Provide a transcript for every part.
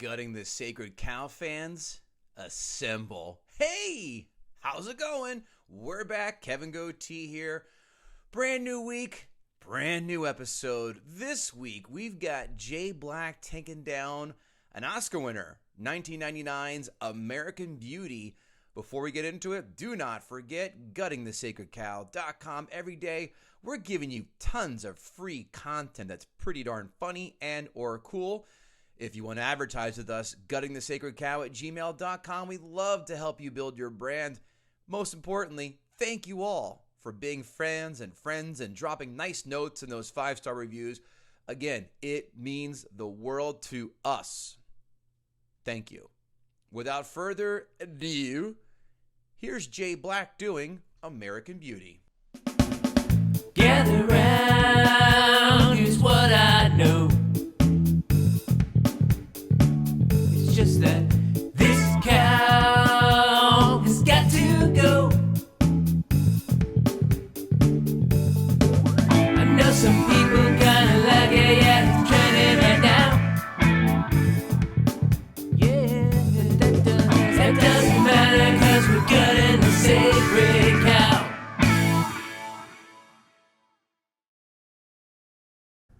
Gutting the Sacred Cow fans, assemble. Hey, how's it going? We're back. Kevin Goatee here. Brand new week, brand new episode. This week, we've got Jay Black taking down an Oscar winner, 1999's American Beauty. Before we get into it, do not forget guttingthesacredcow.com. Every day, we're giving you tons of free content that's pretty darn funny and or cool. If you want to advertise with us, guttingthesacredcow@gmail.com. We'd love to help you build your brand. Most importantly, thank you all for being fans and friends and dropping nice notes in those 5-star reviews. Again, it means the world to us. Thank you. Without further ado, here's Jay Black doing American Beauty. Gather round, here's what I know. It's just that this cow has got to go. I know some people kinda like it, yeah, it's trending right now. Yeah, that doesn't matter, 'cause we're gutting the sacred cow.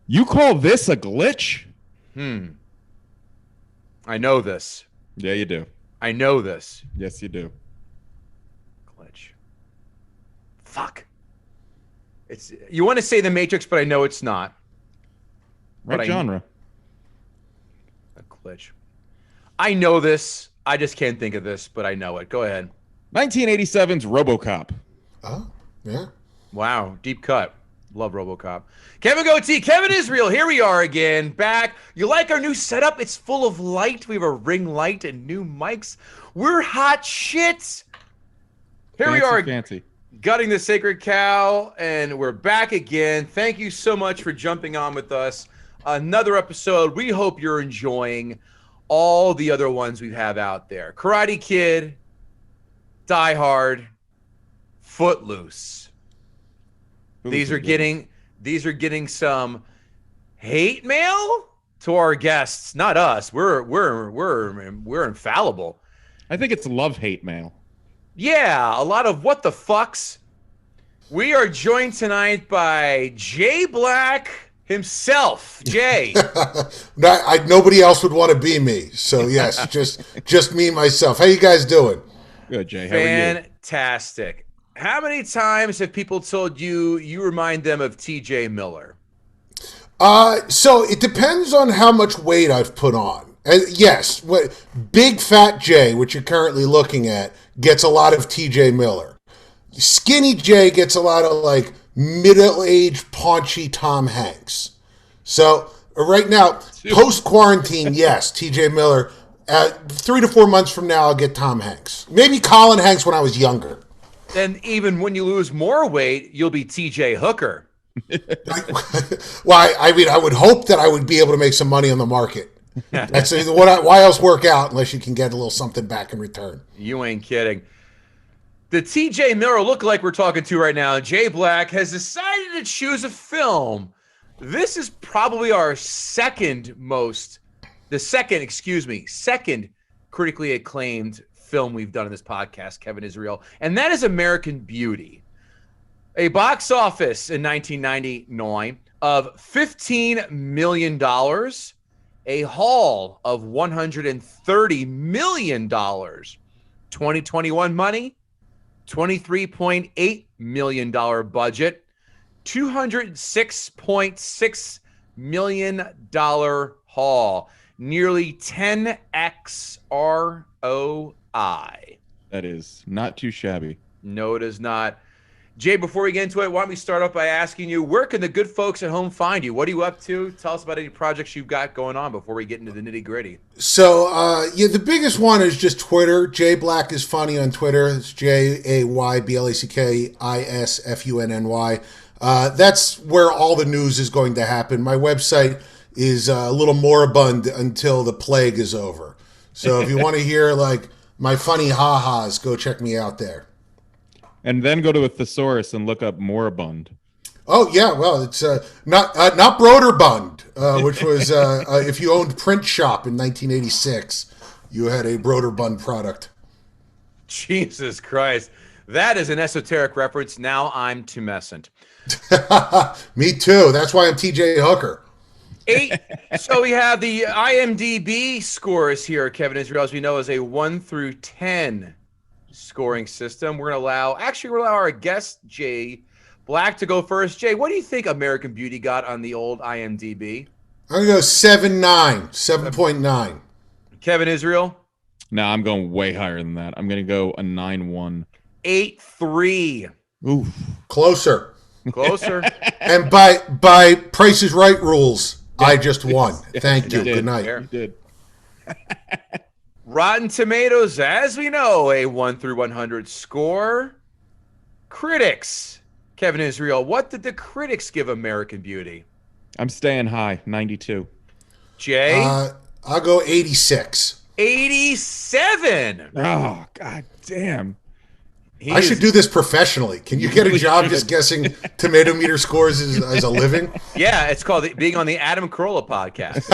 You call this a glitch? I know this. Yeah, you do. I know this. Yes, you do. Glitch. Fuck. It's you want to say The Matrix, but I know it's not. Right genre. A glitch. I know this. I just can't think of this, but I know it. Go ahead. 1987's RoboCop. Oh, yeah. Wow, deep cut. Love RoboCop. Kevin Goatee, Kevin Israel, here we are again, back. You like our new setup? It's full of light. We have a ring light and new mics. We're hot shit. Here we are, Fancy. Gutting the Sacred Cow, and we're back again. Thank you so much for jumping on with us. Another episode. We hope you're enjoying all the other ones we have out there. Karate Kid, Die Hard, Footloose. These are getting some hate mail to our guests, not us. We're infallible. I think it's love-hate mail. Yeah, a lot of what the fucks. We are joined tonight by Jay Black himself. Jay. Nobody else would want to be me. So yes, just me myself. How you guys doing? Good, Jay. How are you? Fantastic. How many times have people told you remind them of TJ Miller? So it depends on how much weight I've put on. Yes, Big Fat Jay, which you're currently looking at, gets a lot of TJ Miller. Skinny Jay gets a lot of like middle-aged, paunchy Tom Hanks. So right now, post-quarantine, yes, TJ Miller. 3 to 4 months from now, I'll get Tom Hanks. Maybe Colin Hanks when I was younger. Then even when you lose more weight, you'll be TJ Hooker. Well, I mean, I would hope that I would be able to make some money on the market. That's why else work out unless you can get a little something back in return. You ain't kidding. The TJ Miller lookalike we're talking to right now, Jay Black, has decided to choose a film. This is probably our second critically acclaimed film we've done in this podcast, Kevin Israel, and that is American Beauty. A box office in 1999 of $15 million, a haul of $130 million. 2021 money, $23.8 million budget, $206.6 million haul, nearly 10x ROI. That is not too shabby. No, it is not. Jay, before we get into it, why don't we start off by asking you, where can the good folks at home find you? What are you up to? Tell us about any projects you've got going on before we get into the nitty-gritty. So, the biggest one is just Twitter. Jay Black is funny on Twitter. It's JayBlackisfunny. That's where all the news is going to happen. My website is a little moribund until the plague is over. So if you want to hear like my funny ha-has, go check me out there. And then go to a thesaurus and look up moribund. Oh yeah, well it's not Broderbund, which was if you owned Print Shop in 1986, you had a Broderbund product. Jesus Christ, that is an esoteric reference. Now I'm tumescent. Me too. That's why I'm TJ Hooker. 8. So we have the IMDb scores here, Kevin Israel, as we know, is a 1 through 10 scoring system. We're going to allow our guest, Jay Black, to go first. Jay, what do you think American Beauty got on the old IMDb? I'm going to go 7.9. Kevin Israel? No, I'm going way higher than that. I'm going to go a 9.1. 8.3. Oof. Closer. And by Price is Right rules, I just won. Thank you. Good night. You did. Rotten Tomatoes, as we know, a 1 through 100 score. Critics. Kevin Israel, what did the critics give American Beauty? I'm staying high, 92. Jay? I'll go 86. 87. Oh, god damn. I should do this professionally. Can you get a job just guessing tomato meter scores as a living? Yeah, it's called being on the Adam Carolla podcast.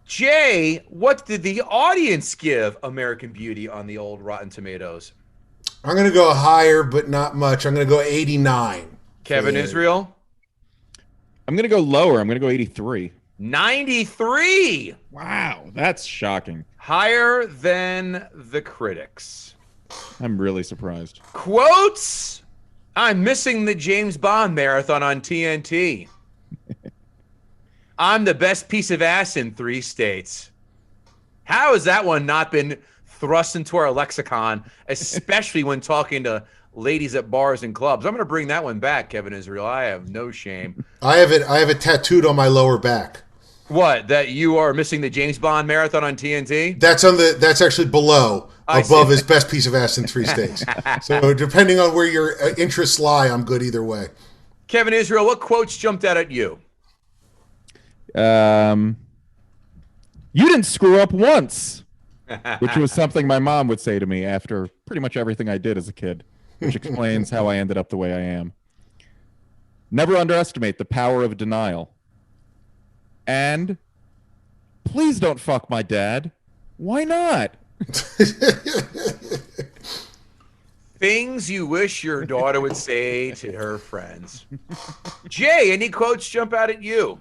Jay, what did the audience give American Beauty on the old Rotten Tomatoes? I'm going to go higher, but not much. I'm going to go 89. Kevin Israel? I'm going to go lower. I'm going to go 83. 93. Wow, that's shocking. Higher than the critics. I'm really surprised. Quotes? I'm missing the James Bond marathon on TNT. I'm the best piece of ass in 3 states. How has that one not been thrust into our lexicon, especially when talking to ladies at bars and clubs? I'm going to bring that one back, Kevin Israel. I have no shame. I have it tattooed on my lower back. What? That you are missing the James Bond marathon on TNT? That's actually below. Above his best piece of ass in 3 states. So depending on where your interests lie, I'm good either way. Kevin Israel, what quotes jumped out at you? You didn't screw up once, which was something my mom would say to me after pretty much everything I did as a kid, which explains how I ended up the way I am. Never underestimate the power of denial. And please don't fuck my dad. Why not? Things you wish your daughter would say to her friends. Jay, any quotes jump out at you?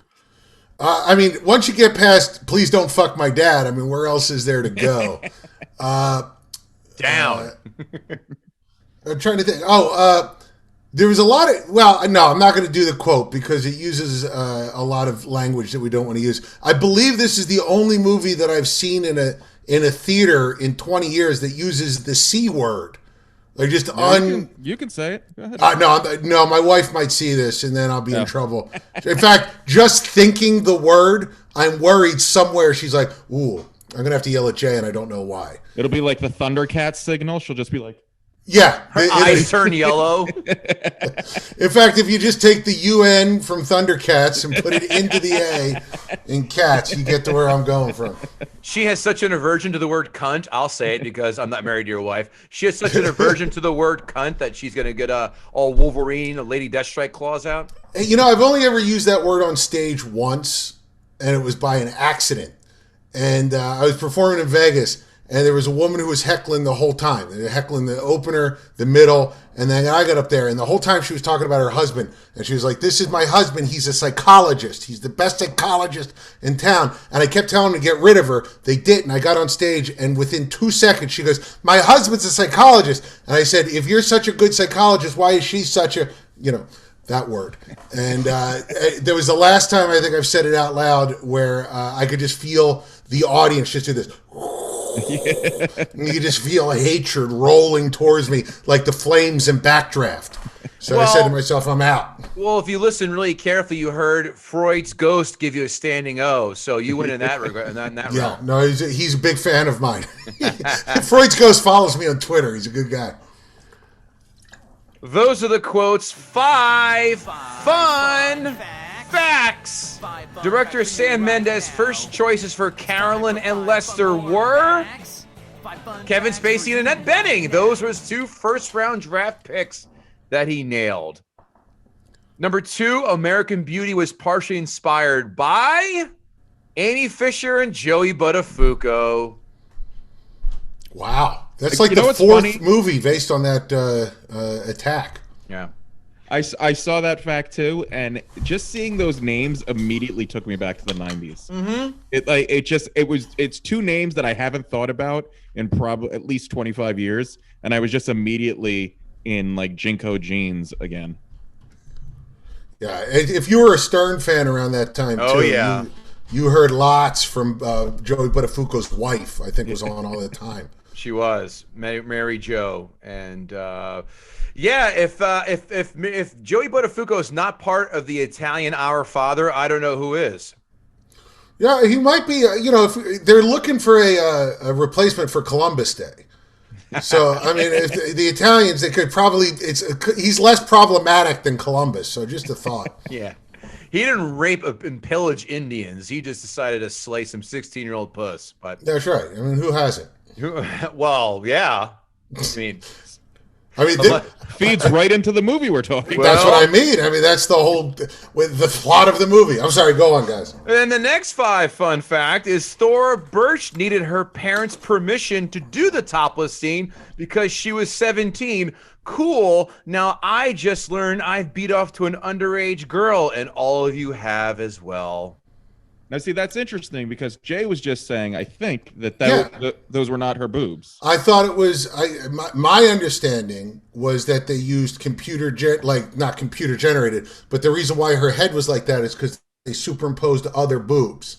I mean, once you get past "please don't fuck my dad," I mean, where else is there to go? Down. I'm trying to think. There was a lot of. Well, no, I'm not going to do the quote because it uses a lot of language that we don't want to use. I believe this is the only movie that I've seen in a theater in 20 years that uses the C word. Like just You can say it. Go ahead. No, my wife might see this and then I'll be in trouble. In fact, just thinking the word, I'm worried somewhere she's like, ooh, I'm going to have to yell at Jay and I don't know why. It'll be like the Thundercats signal. She'll just be like, yeah. Her eyes turn yellow. In fact, if you just take the UN from Thundercats and put it into the A in cats, you get to where I'm going from. She has such an aversion to the word cunt. I'll say it because I'm not married to your wife. She has such an aversion to the word cunt that she's going to get all Wolverine, a Lady Deathstrike claws out. You know, I've only ever used that word on stage once, and it was by an accident. And I was performing in Vegas, and there was a woman who was heckling the whole time. They were heckling the opener, the middle, and then I got up there, and the whole time she was talking about her husband. And she was like, this is my husband. He's a psychologist. He's the best psychologist in town. And I kept telling them to get rid of her. They didn't. I got on stage, and within 2 seconds, she goes, my husband's a psychologist. And I said, if you're such a good psychologist, why is she such a, that word. And there was the last time I think I've said it out loud where I could just feel the audience just do this. And you just feel hatred rolling towards me like the flames in Backdraft. So I said to myself, I'm out. Well, if you listen really carefully, you heard Freud's ghost give you a standing O. So you win in that regard. Yeah, no, he's a big fan of mine. Freud's ghost follows me on Twitter. He's a good guy. Those are the quotes. 5 fun facts. Director Sam Mendes' first choices for Carolyn and Lester were Kevin Spacey and Annette Bening. Those were his 2 first-round draft picks. that he nailed. Number 2, American Beauty was partially inspired by Amy Fisher and Joey Buttafuoco. Wow. That's Like, like you know the what's fourth funny? movie based on that attack. Yeah. I saw that fact too, and just seeing those names immediately took me back to the 90s. Mm-hmm. It's two names that I haven't thought about in probably at least 25 years, and I was just immediately in like Jinko jeans again. Yeah, if you were a Stern fan around that time, Oh, too, yeah. you heard lots from Joey Buttafuoco's wife. I think was on all the time. She was Mary Jo, and yeah, if Joey Buttafuoco is not part of the Italian Our Father, I don't know who is. Yeah, he might be. If they're looking for a replacement for Columbus Day. So I mean, if the Italians, they could probably. He's less problematic than Columbus. So just a thought. Yeah, he didn't rape and pillage Indians. He just decided to slay some 16-year-old puss. But That's right. I mean, who hasn't? well, yeah. I mean, Feeds right into the movie we're talking. Well- that's what I mean. I mean, that's the whole with the plot of the movie. I'm sorry. Go on, guys. And the next 5 fun fact is Thora Birch needed her parents' permission to do the topless scene because she was 17. Cool. Now I just learned I've beat off to an underage girl, and all of you have as well. Now, see, that's interesting because Jay was just saying, I think that those were not her boobs. I thought it was. My understanding was that they used not computer generated, but the reason why her head was like that is because they superimposed other boobs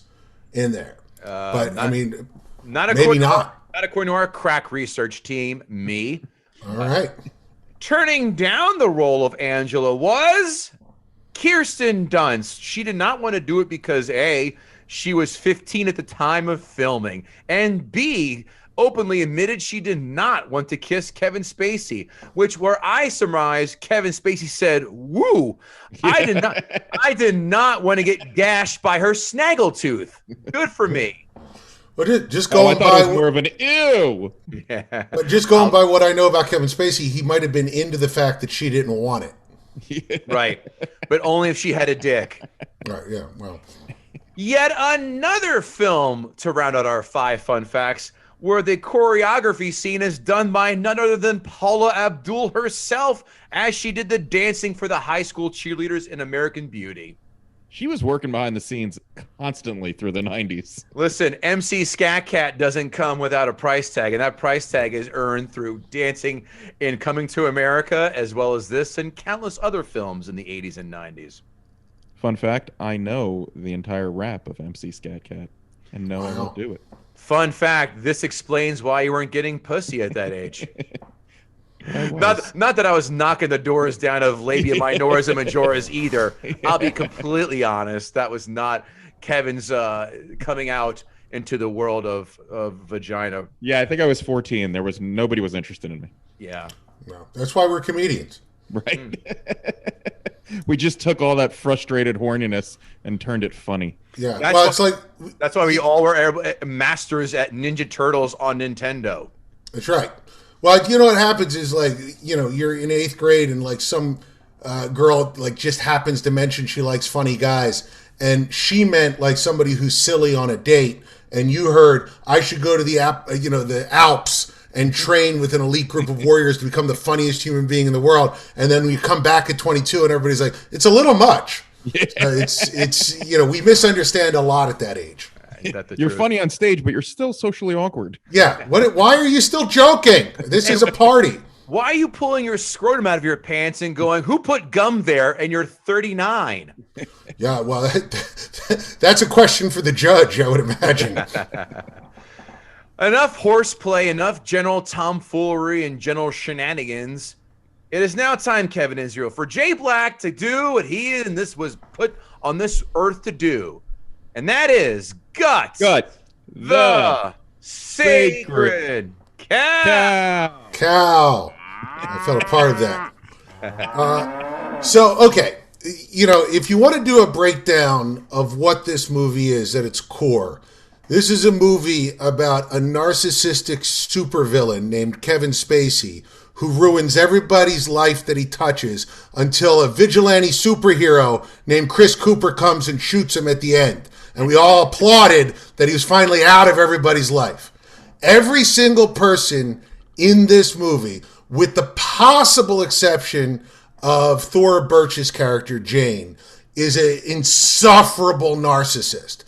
in there. I mean, maybe not. Not according to our crack research team. Me. All right. Turning down the role of Angela was Kirsten Dunst. She did not want to do it because A, she was 15 at the time of filming, and B, openly admitted she did not want to kiss Kevin Spacey, where I surmise Kevin Spacey said, "Woo, I did not want to get gashed by her snaggletooth. Good for me." But just I going thought it was by, more of an ew. Yeah. but just going by what I know about Kevin Spacey, he might have been into the fact that she didn't want it. Right. But only if she had a dick. Right? Yeah. Well. Yet another film to round out our 5 fun facts where the choreography scene is done by none other than Paula Abdul herself as she did the dancing for the high school cheerleaders in American Beauty. She was working behind the scenes constantly through the 90s. Listen, MC Scat Cat doesn't come without a price tag, and that price tag is earned through dancing in Coming to America, as well as this and countless other films in the 80s and 90s. Fun fact, I know the entire rap of MC Scat Cat, and no, I won't do it. Fun fact, this explains why you weren't getting pussy at that age. I was. Not that I was knocking the doors down of labia minoris and majoris either. I'll be completely honest. That was not Kevin's coming out into the world of vagina. Yeah, I think I was 14. Nobody was interested in me. Yeah. No. That's why we're comedians. Right? We just took all that frustrated horniness and turned it funny. Yeah. That's Well, why- it's like That's why we all were masters at Ninja Turtles on Nintendo. that's right. Well, you know what happens is you're in 8th grade and like some girl just happens to mention she likes funny guys, and she meant like somebody who's silly on a date, and you heard I should go to the Alps and train with an elite group of warriors to become the funniest human being in the world, and then we come back at 22 and everybody's like, it's a little much. It's we misunderstand a lot at that age. Is that the You're truth? funny on stage, but you're still socially awkward. Yeah. Why are you still joking? This is a party. Why are you pulling your scrotum out of your pants and going, "Who put gum there?" and you're 39? Yeah, well, that's a question for the judge, I would imagine. Enough horseplay, enough general tomfoolery and general shenanigans. It is now time, Kevin Israel, for Jay Black to do what he and this was put on this earth to do. And that is gut the sacred cow. Cow. I felt a part of that. Okay, if you want to do a breakdown of what this movie is at its core, this is a movie about a narcissistic supervillain named Kevin Spacey who ruins everybody's life that he touches until a vigilante superhero named Chris Cooper comes and shoots him at the end. And we all applauded that he was finally out of everybody's life. Every single person in this movie, with the possible exception of Thora Birch's character, Jane, is an insufferable narcissist.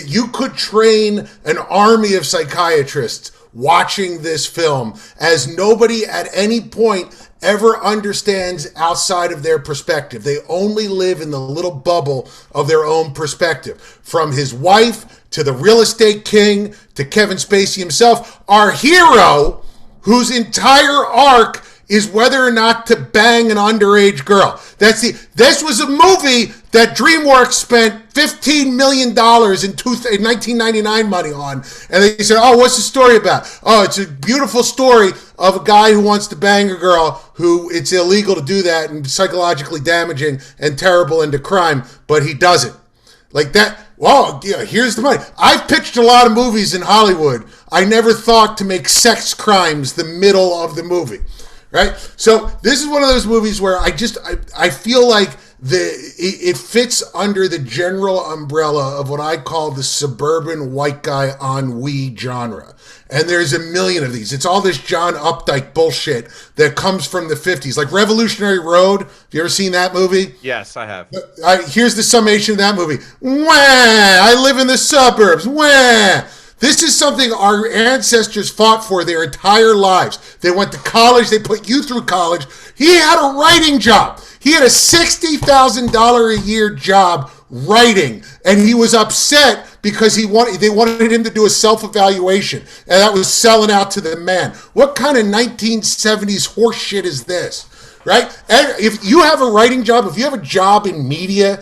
You could train an army of psychiatrists watching this film, as nobody at any point ever understands outside of their perspective. They only live in the little bubble of their own perspective. From his wife to the real estate king to Kevin Spacey himself, our hero, whose entire arc is whether or not to bang an underage girl. This was a movie that DreamWorks spent $15 million in 1999 money on. And they said, oh, what's the story about? Oh, it's a beautiful story of a guy who wants to bang a girl who it's illegal to do that and psychologically damaging and terrible into crime, but he doesn't. Like that. Well, yeah, here's the money. I've pitched a lot of movies in Hollywood. I never thought to make sex crimes the middle of the movie. Right? So this is one of those movies where I feel like it fits under the general umbrella of what I call the suburban white guy ennui genre. And there's a million of these. It's all this John Updike bullshit that comes from the 50s. Like Revolutionary Road. Have you ever seen that movie? Yes, I have. Here's the summation of that movie. Wah! I live in the suburbs. Wah! This is something our ancestors fought for their entire lives. They went to college. They put you through college. He had a writing job. He had a $60,000 a year job writing, and he was upset because they wanted him to do a self-evaluation, and that was selling out to the man. What kind of 1970s horse shit is this? Right? And if you have a writing job, if you have a job in media,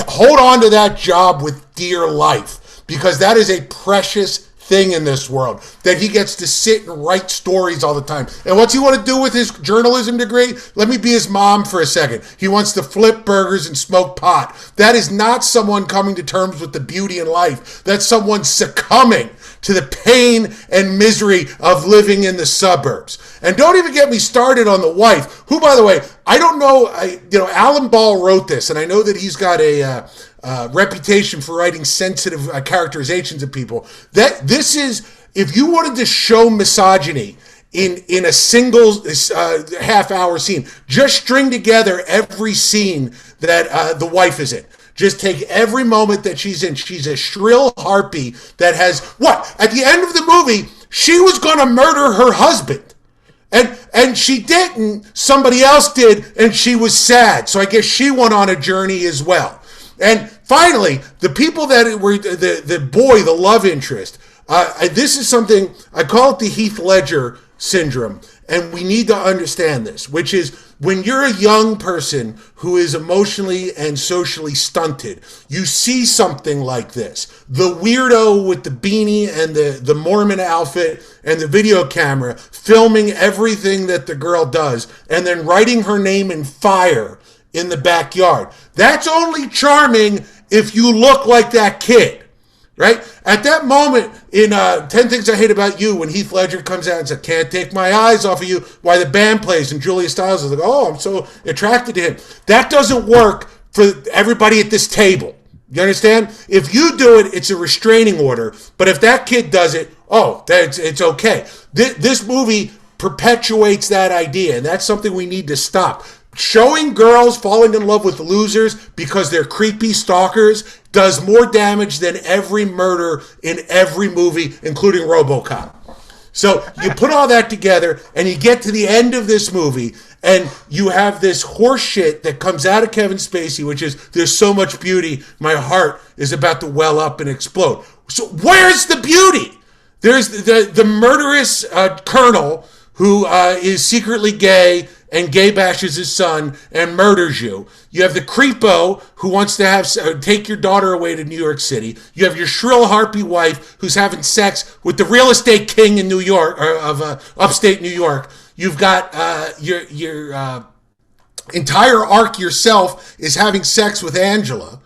hold on to that job with dear life. Because that is a precious thing in this world, that he gets to sit and write stories all the time. And what's he want to do with his journalism degree? Let me be his mom for a second. He wants to flip burgers and smoke pot. That is not someone coming to terms with the beauty in life. That's someone succumbing to the pain and misery of living in the suburbs. And don't even get me started on the wife, who, by the way, I don't know, Alan Ball wrote this, and I know that he's got a reputation for writing sensitive characterizations of people. That this is, if you wanted to show misogyny in a single half-hour scene, just string together every scene that the wife is in. Just take every moment that she's in. She's a shrill harpy that has, at the end of the movie, she was going to murder her husband. And she didn't, somebody else did, and she was sad. So I guess she went on a journey as well. And finally, the people that were the boy, the love interest, this is something, I call it the Heath Ledger syndrome. And we need to understand this, which is when you're a young person who is emotionally and socially stunted, you see something like this. The weirdo with the beanie and the Mormon outfit and the video camera filming everything that the girl does and then writing her name in fire in the backyard. That's only charming if you look like that kid. Right? At that moment in 10 Things I Hate About You, when Heath Ledger comes out and says, can't take my eyes off of you, while the band plays and Julia Stiles is like, oh, I'm so attracted to him. That doesn't work for everybody at this table. You understand? If you do it, it's a restraining order. But if that kid does it, it's okay. This movie perpetuates that idea, and that's something we need to stop. Showing girls falling in love with losers because they're creepy stalkers does more damage than every murder in every movie, including RoboCop. So you put all that together and you get to the end of this movie and you have this horse shit that comes out of Kevin Spacey, which is, there's so much beauty, my heart is about to well up and explode. So where's the beauty? There's the murderous colonel who is secretly gay and gay bashes his son and murders you. You have the creepo who wants to take your daughter away to New York City. You have your shrill harpy wife who's having sex with the real estate king in New York, or of upstate New York. You've got your entire arc yourself is having sex with Angela.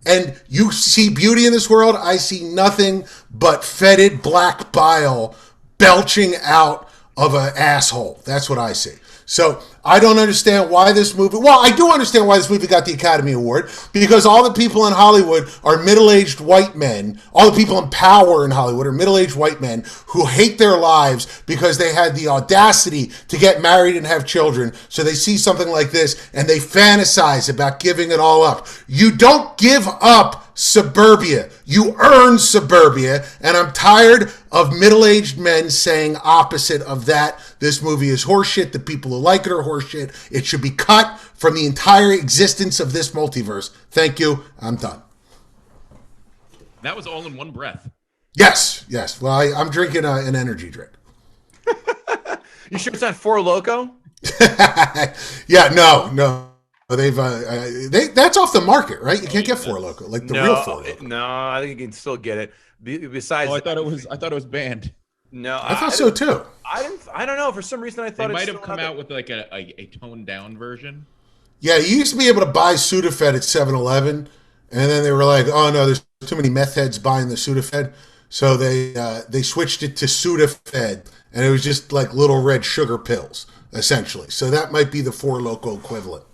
And you see beauty in this world. I see nothing but fetid black bile belching out of an asshole. That's what I see. So I don't understand why this movie... Well, I do understand why this movie got the Academy Award, because all the people in Hollywood are middle-aged white men. All the people in power in Hollywood are middle-aged white men who hate their lives because they had the audacity to get married and have children. So they see something like this and they fantasize about giving it all up. You don't give up suburbia. You earn suburbia, and I'm tired of middle-aged men saying opposite of that. This movie is horseshit. The people who like it are horseshit. It should be cut from the entire existence of this multiverse. Thank you. I'm done. That was all in one breath. Yes. Well, I'm drinking an energy drink. You sure it's not Four Loko? Yeah, no. That's off the market, right? You can't get Four Loko, like the real Four Loko. No, I think you can still get it. Besides, I thought it was banned. No, I thought so too. I don't know. For some reason, I thought they might have come out with like a toned down version. Yeah, you used to be able to buy Sudafed at 7-Eleven, and then they were like, "Oh no, there's too many meth heads buying the Sudafed," so they switched it to Sudafed, and it was just like little red sugar pills, essentially. So that might be the Four Loko equivalent.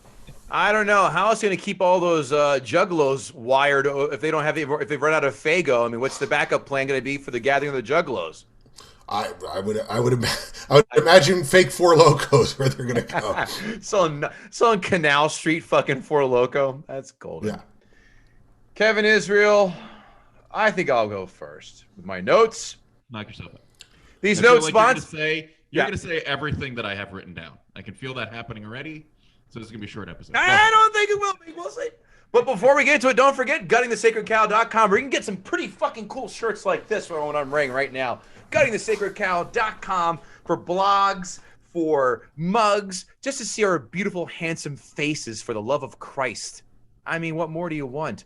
I don't know how it's going to keep all those juggalos wired if they don't have if they've run out of Faygo. I mean, what's the backup plan going to be for the gathering of the juggalos? I would imagine fake Four Locos where they're going to go. selling Canal Street fucking Four Loko. That's golden. Yeah. Kevin Israel, I think I'll go first with my notes. Knock yourself out. These notes, spots. You're going to say everything that I have written down. I can feel that happening already. So this is going to be a short episode. I don't think it will be. We'll see. But before we get into it, don't forget guttingthesacredcow.com, where you can get some pretty fucking cool shirts like this one I'm wearing right now. Guttingthesacredcow.com for blogs, for mugs, just to see our beautiful, handsome faces for the love of Christ. I mean, what more do you want?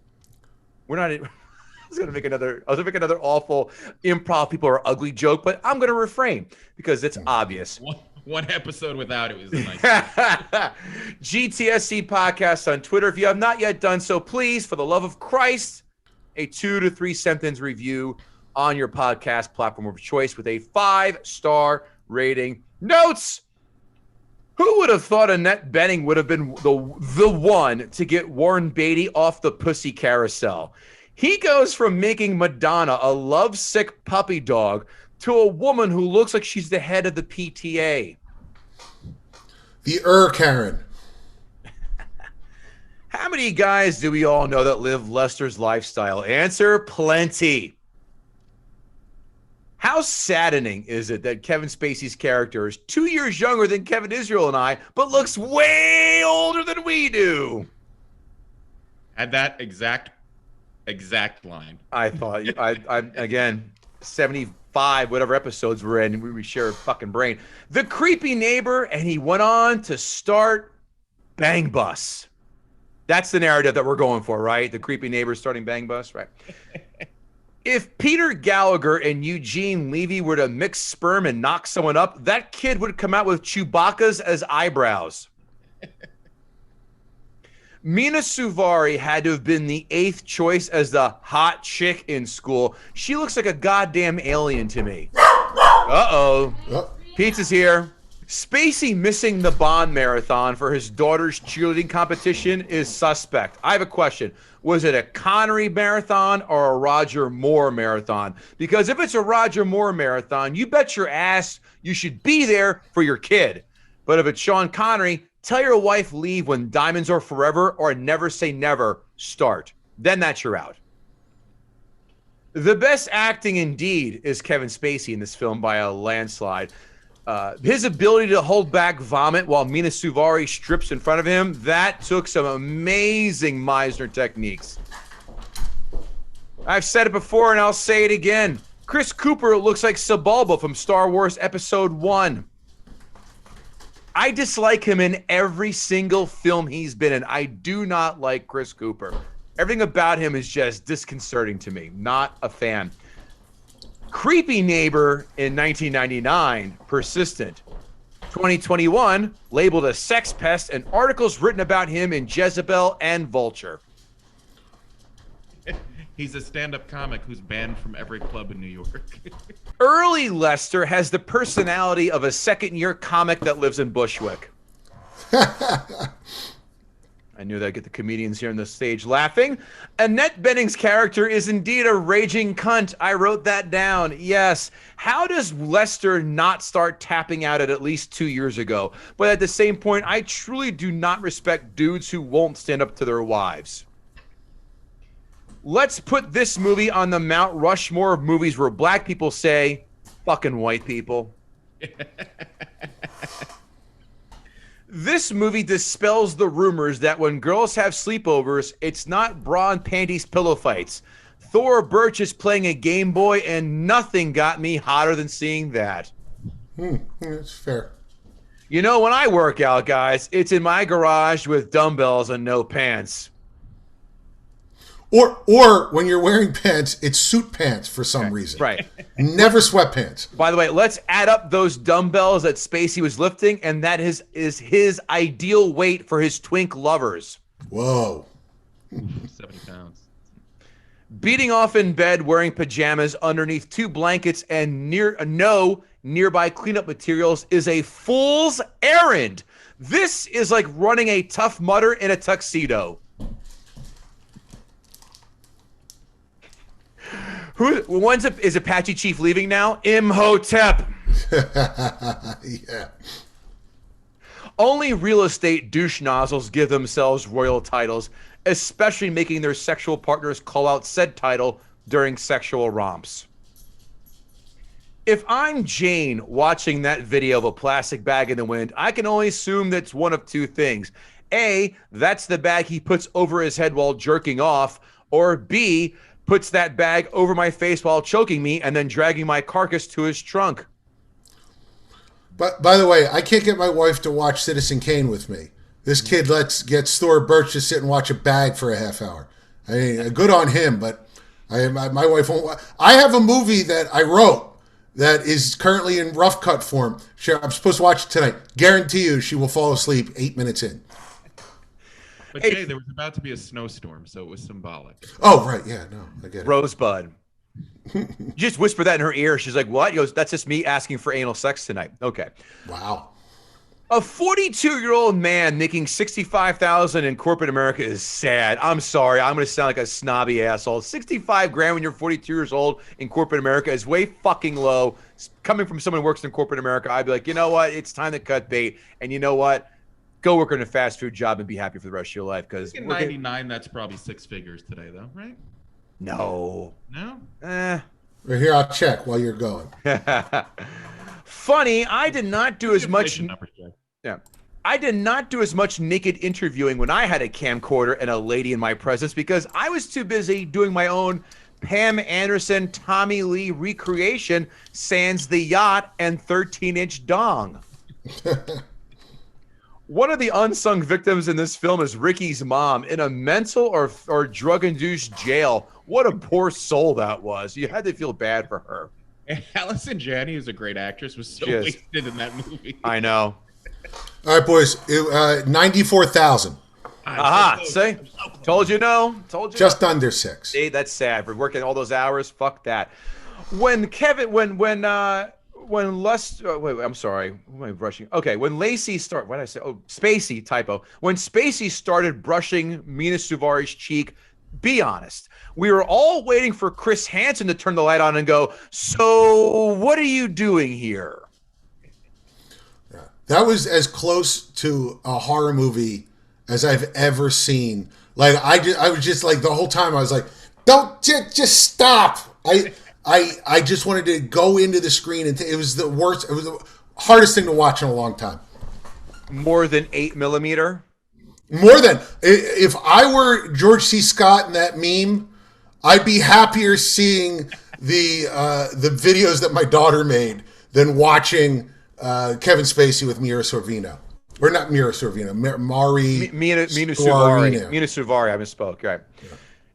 We're not... I was gonna make another awful improv people are ugly joke, but I'm gonna refrain because it's obvious. One episode without it was a nice GTSC podcast on Twitter. If you have not yet done so, please, for the love of Christ, a 2 to 3 sentence review on your podcast platform of choice with a 5-star rating. Notes. Who would have thought Annette Bening would have been the one to get Warren Beatty off the pussy carousel? He goes from making Madonna a lovesick puppy dog to a woman who looks like she's the head of the PTA. The Karen. How many guys do we all know that live Lester's lifestyle? Answer, plenty. How saddening is it that Kevin Spacey's character is 2 years younger than Kevin Israel and I, but looks way older than we do? Had that exact line. I thought, I again, 75, whatever episodes we're in, we share a fucking brain. The creepy neighbor, and he went on to start Bang Bus. That's the narrative that we're going for, right? The creepy neighbor starting Bang Bus, right? If Peter Gallagher and Eugene Levy were to mix sperm and knock someone up, that kid would come out with Chewbacca's as eyebrows. Mina Suvari had to have been the 8th choice as the hot chick in school. She looks like a goddamn alien to me. Uh-oh. Pizza's here. Spacey missing the Bond marathon for his daughter's cheerleading competition is suspect. I have a question. Was it a Connery marathon or a Roger Moore marathon? Because if it's a Roger Moore marathon, you bet your ass you should be there for your kid. But if it's Sean Connery, tell your wife leave when Diamonds Are Forever or Never Say Never start. Then that's your out. The best acting indeed is Kevin Spacey in this film by a landslide. His ability to hold back vomit while Mina Suvari strips in front of him, that took some amazing Meisner techniques. I've said it before and I'll say it again. Chris Cooper looks like Sebulba from Star Wars Episode 1. I dislike him in every single film he's been in. I do not like Chris Cooper. Everything about him is just disconcerting to me. Not a fan. Creepy neighbor in 1999, persistent. 2021, labeled a sex pest, and articles written about him in Jezebel and Vulture. He's a stand-up comic who's banned from every club in New York. Early Lester has the personality of a second-year comic that lives in Bushwick. I knew that'd get the comedians here on the stage laughing. Annette Bening's character is indeed a raging cunt. I wrote that down. Yes. How does Lester not start tapping out at least 2 years ago? But at the same point, I truly do not respect dudes who won't stand up to their wives. Let's put this movie on the Mount Rushmore of movies where black people say, fucking white people. This movie dispels the rumors that when girls have sleepovers, it's not bra and panties pillow fights. Thora Birch is playing a Game Boy, and nothing got me hotter than seeing that. That's fair. You know, when I work out, guys, it's in my garage with dumbbells and no pants. Or when you're wearing pants, it's suit pants for some reason. Right. Never sweatpants. By the way, let's add up those dumbbells that Spacey was lifting, and that is his ideal weight for his twink lovers. Whoa. 70 pounds. Beating off in bed wearing pajamas underneath 2 blankets and no nearby cleanup materials is a fool's errand. This is like running a Tough Mudder in a tuxedo. Is Apache Chief leaving now? Imhotep. Yeah. Only real estate douche nozzles give themselves royal titles, especially making their sexual partners call out said title during sexual romps. If I'm Jane watching that video of a plastic bag in the wind, I can only assume that's one of 2 things. A, that's the bag he puts over his head while jerking off, or B, puts that bag over my face while choking me and then dragging my carcass to his trunk. But by the way, I can't get my wife to watch Citizen Kane with me. This kid gets Thora Birch to sit and watch a bag for a half hour. I mean, good on him, but my wife won't. I have a movie that I wrote that is currently in rough cut form. I'm supposed to watch it tonight. Guarantee you she will fall asleep 8 minutes in. But Jay, there was about to be a snowstorm, so it was symbolic. Oh, right. Yeah, no, I get it. Rosebud. Just whisper that in her ear. She's like, what? He goes, that's just me asking for anal sex tonight. Okay. Wow. A 42-year-old man making $65,000 in corporate America is sad. I'm sorry. I'm going to sound like a snobby asshole. 65 grand when you're 42 years old in corporate America is way fucking low. Coming from someone who works in corporate America, I'd be like, you know what? It's time to cut bait. And you know what? Go work in a fast food job and be happy for the rest of your life. Because in 99, that's probably 6 figures today, though, right? No. No? Right here, I'll check while you're going. Funny, I did not do as much. Yeah, I did not do as much naked interviewing when I had a camcorder and a lady in my presence because I was too busy doing my own Pam Anderson, Tommy Lee recreation, sans the yacht and 13-inch dong. One of the unsung victims in this film is Ricky's mom in a mental or drug-induced jail. What a poor soul that was. You had to feel bad for her. Allison Janney, who's a great actress, was so wasted in that movie. I know. All right, boys. 94,000. Aha, see? Told you no. Told you. Just under 6. See, that's sad. For working all those hours, fuck that. When Lester, wait, I'm sorry. Who am I brushing? Okay, when Lacey started, what did I say? Oh, Spacey, typo. When Spacey started brushing Mina Suvari's cheek, be honest, we were all waiting for Chris Hansen to turn the light on and go, so what are you doing here? Yeah. That was as close to a horror movie as I've ever seen. Like, I was just like, the whole time I was like, don't, just stop. I just wanted to go into the screen and it was the worst. It was the hardest thing to watch in a long time. More than 8mm? More than. If I were George C. Scott in that meme, I'd be happier seeing the videos that my daughter made than watching Kevin Spacey with Mira Sorvino. Or not Mira Sorvino, Mina Suvari. Mina Suvari, I misspoke. Right. Yeah.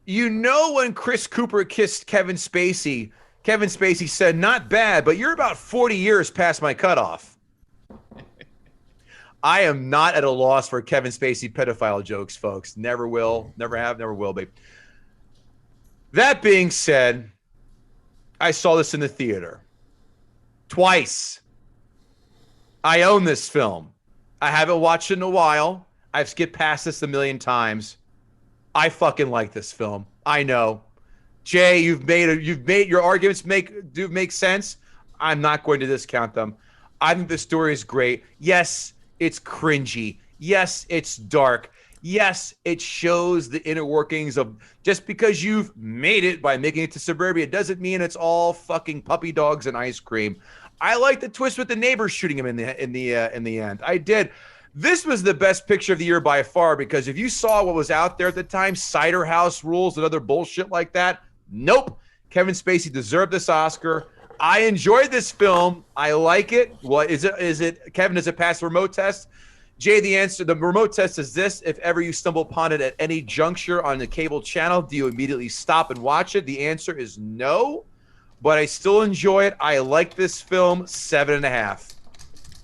You know when Chris Cooper kissed Kevin Spacey said, not bad, but you're about 40 years past my cutoff. I am not at a loss for Kevin Spacey pedophile jokes, folks. Never will, never have, never will be. That being said, I saw this in the theater twice. I own this film. I haven't watched it in a while. I've skipped past this a million times. I fucking like this film. I know. Jay, you've made your arguments make sense. I'm not going to discount them. I think the story is great. Yes, it's cringy. Yes, it's dark. Yes, it shows the inner workings of just because you've made it by making it to suburbia doesn't mean it's all fucking puppy dogs and ice cream. I like the twist with the neighbors shooting him in the end. I did. This was the best picture of the year by far because if you saw what was out there at the time, Cider House Rules and other bullshit like that, nope. Kevin Spacey deserved this Oscar. I enjoyed this film. I like it. What is it? Is it Kevin? Does it pass the remote test? Jay, the remote test is this. If ever you stumble upon it at any juncture on the cable channel, do you immediately stop and watch it? The answer is no, but I still enjoy it. I like this film. 7.5.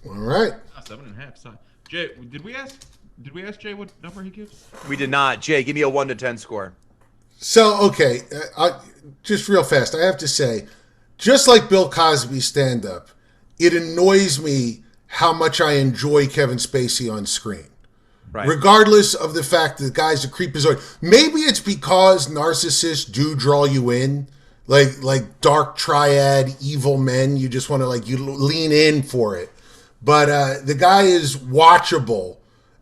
All right. 7.5. So, Jay, did we ask Jay what number he gives? We did not. Jay, give me a 1 to 10 score. So, okay, just real fast, I have to say, just like Bill Cosby's stand-up, it annoys me how much I enjoy Kevin Spacey on screen. Right. Regardless of the fact that the guy's a creepazoid. Maybe it's because narcissists do draw you in, like dark triad, evil men. You just want to, you lean in for it. But the guy is watchable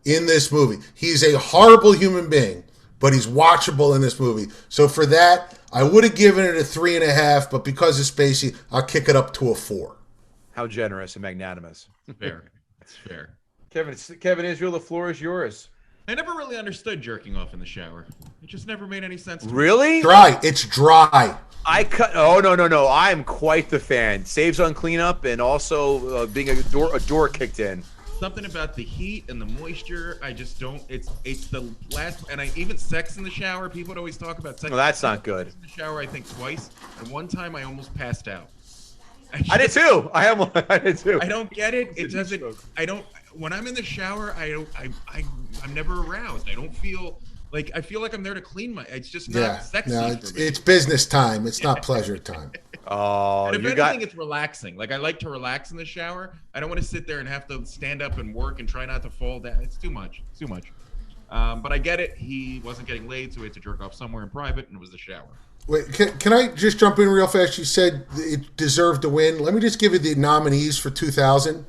in this movie. He's a horrible human being, but he's watchable in this movie. So for that, I would have given it a 3.5, but because of Spacey, I'll kick it up to a 4. How generous and magnanimous. Fair. It's fair. Kevin Israel, the floor is yours. I never really understood jerking off in the shower. It just never made any sense to me. Really? Dry. It's dry. Oh, no. I'm quite the fan. Saves on cleanup and also being a door kicked in. Something about the heat and the moisture, I just don't. It's the last, and even sex in the shower. People would always talk about sex. Well, that's not good. In the shower, I think twice, and one time I almost passed out. I did too. I did too. I don't get it. It doesn't. I don't. When I'm in the shower, I'm never aroused. I don't feel like I feel like I'm there to clean my. It's just not sexy. No, for me. it's business time. It's not pleasure time. Oh, and if anything, it's relaxing. Like I like to relax in the shower. I don't want to sit there and have to stand up and work and try not to fall down. It's too much. It's too much. But I get it. He wasn't getting laid, so he had to jerk off somewhere in private, and it was the shower. Wait, can I just jump in real fast? You said it deserved to win. Let me just give you the nominees for 2000.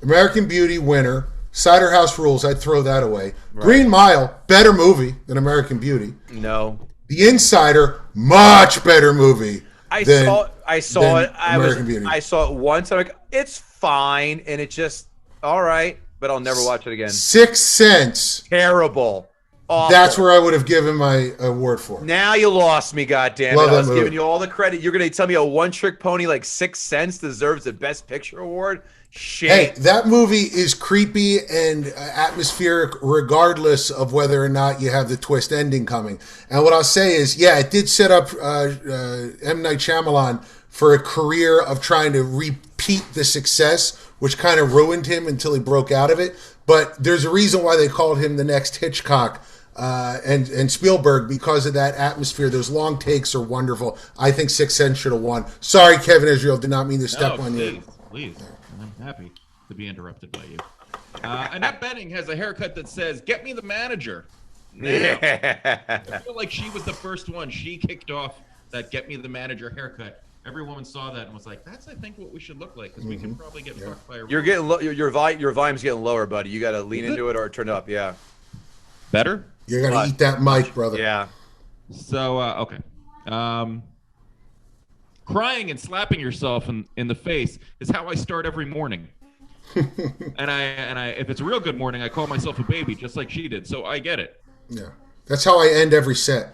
American Beauty, winner. Cider House Rules, I'd throw that away. Right. Green Mile, better movie than American Beauty. No. The Insider, much better movie. I saw it. Beauty. I saw it once. I'm like, it's fine, and it's just all right, but I'll never watch it again. 6 Sense. Terrible. Awful. That's where I would have given my award for. Now you lost me, goddammit. Love I was that giving movie. you all the credit. You're going to tell me a one-trick pony like 6 Sense deserves the Best Picture award? Shit. Hey, that movie is creepy and atmospheric regardless of whether or not you have the twist ending coming. And what I'll say is, yeah, it did set up M. Night Shyamalan for a career of trying to repeat the success, which kind of ruined him until he broke out of it. But there's a reason why they called him the next Hitchcock. And Spielberg, because of that atmosphere. Those long takes are wonderful. I think 6 Sense should have won. Sorry, Kevin Israel, did not mean to step on you. Please. I'm happy to be interrupted by you. Annette Bening has a haircut that says, "Get me the manager." Now, I feel like she was the first one. She kicked off that "Get me the manager" haircut. Every woman saw that and was like, "That's, I think, what we should look like because we can probably get fucked by a." You're getting your volume's getting lower, buddy. You got to lean into it or turn it up. Yeah. Better. You're gonna eat that mic, brother. Yeah. So okay. Crying and slapping yourself in the face is how I start every morning. and I if it's a real good morning, I call myself a baby just like she did. So I get it. Yeah. That's how I end every set.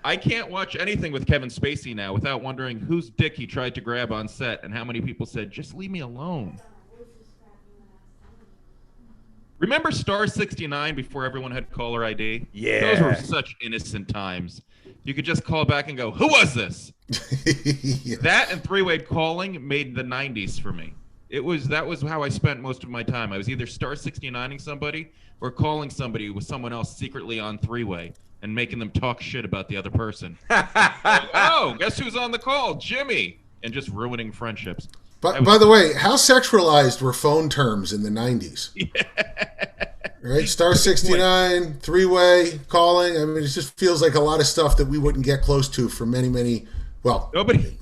I can't watch anything with Kevin Spacey now without wondering whose dick he tried to grab on set and how many people said, "Just leave me alone." Remember Star 69 before everyone had caller ID? Yeah. Those were such innocent times. You could just call back and go, "Who was this?" Yeah. That and three-way calling made the 90s for me. That was how I spent most of my time. I was either Star 69ing somebody or calling somebody with someone else secretly on three-way. and making them talk shit about the other person. Like, oh, guess who's on the call? Jimmy. And just ruining friendships. But by the way, how sexualized were phone terms in the 90s? Yeah. Right? Star 69, three-way calling. I mean, it just feels like a lot of stuff that we wouldn't get close to for many, well,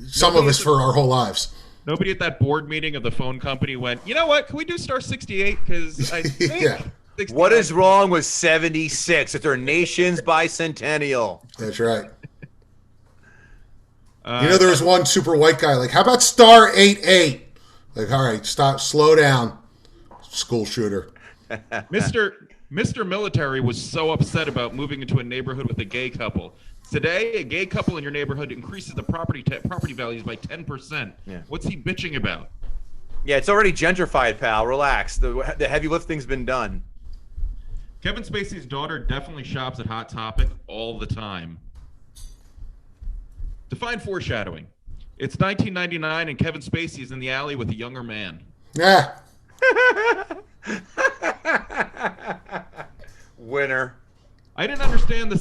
some of us for our whole lives. Nobody at that board meeting of the phone company went, you know what? Can we do Star 68? Because I think Yeah. What is wrong with 76? It's our nation's bicentennial. That's right. There was one super white guy, like, how about Star 88? Like, all right, stop, slow down, school shooter. Mr. Military was so upset about moving into a neighborhood with a gay couple. Today, a gay couple in your neighborhood increases the property values by 10%. Yeah. What's he bitching about? Yeah, it's already gentrified, pal. Relax. The heavy lifting's been done. Kevin Spacey's daughter definitely shops at Hot Topic all the time. Define foreshadowing. It's 1999 and Kevin Spacey is in the alley with a younger man. Yeah. Winner. I didn't understand the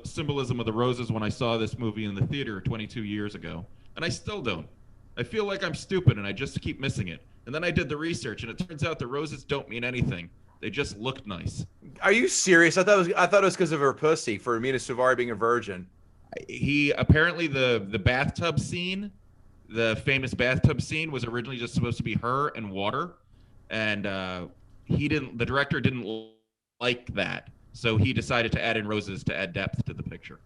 symbolism of the roses when I saw this movie in the theater 22 years ago, and I still don't. I feel like I'm stupid and I just keep missing it. And then I did the research, and it turns out the roses don't mean anything. They just looked nice. Are you serious? I thought it was because of her pussy, for Amina Suvari being a virgin. He apparently the bathtub scene, the famous bathtub scene, was originally just supposed to be her and water, and the director didn't like that, so he decided to add in roses to add depth to the picture,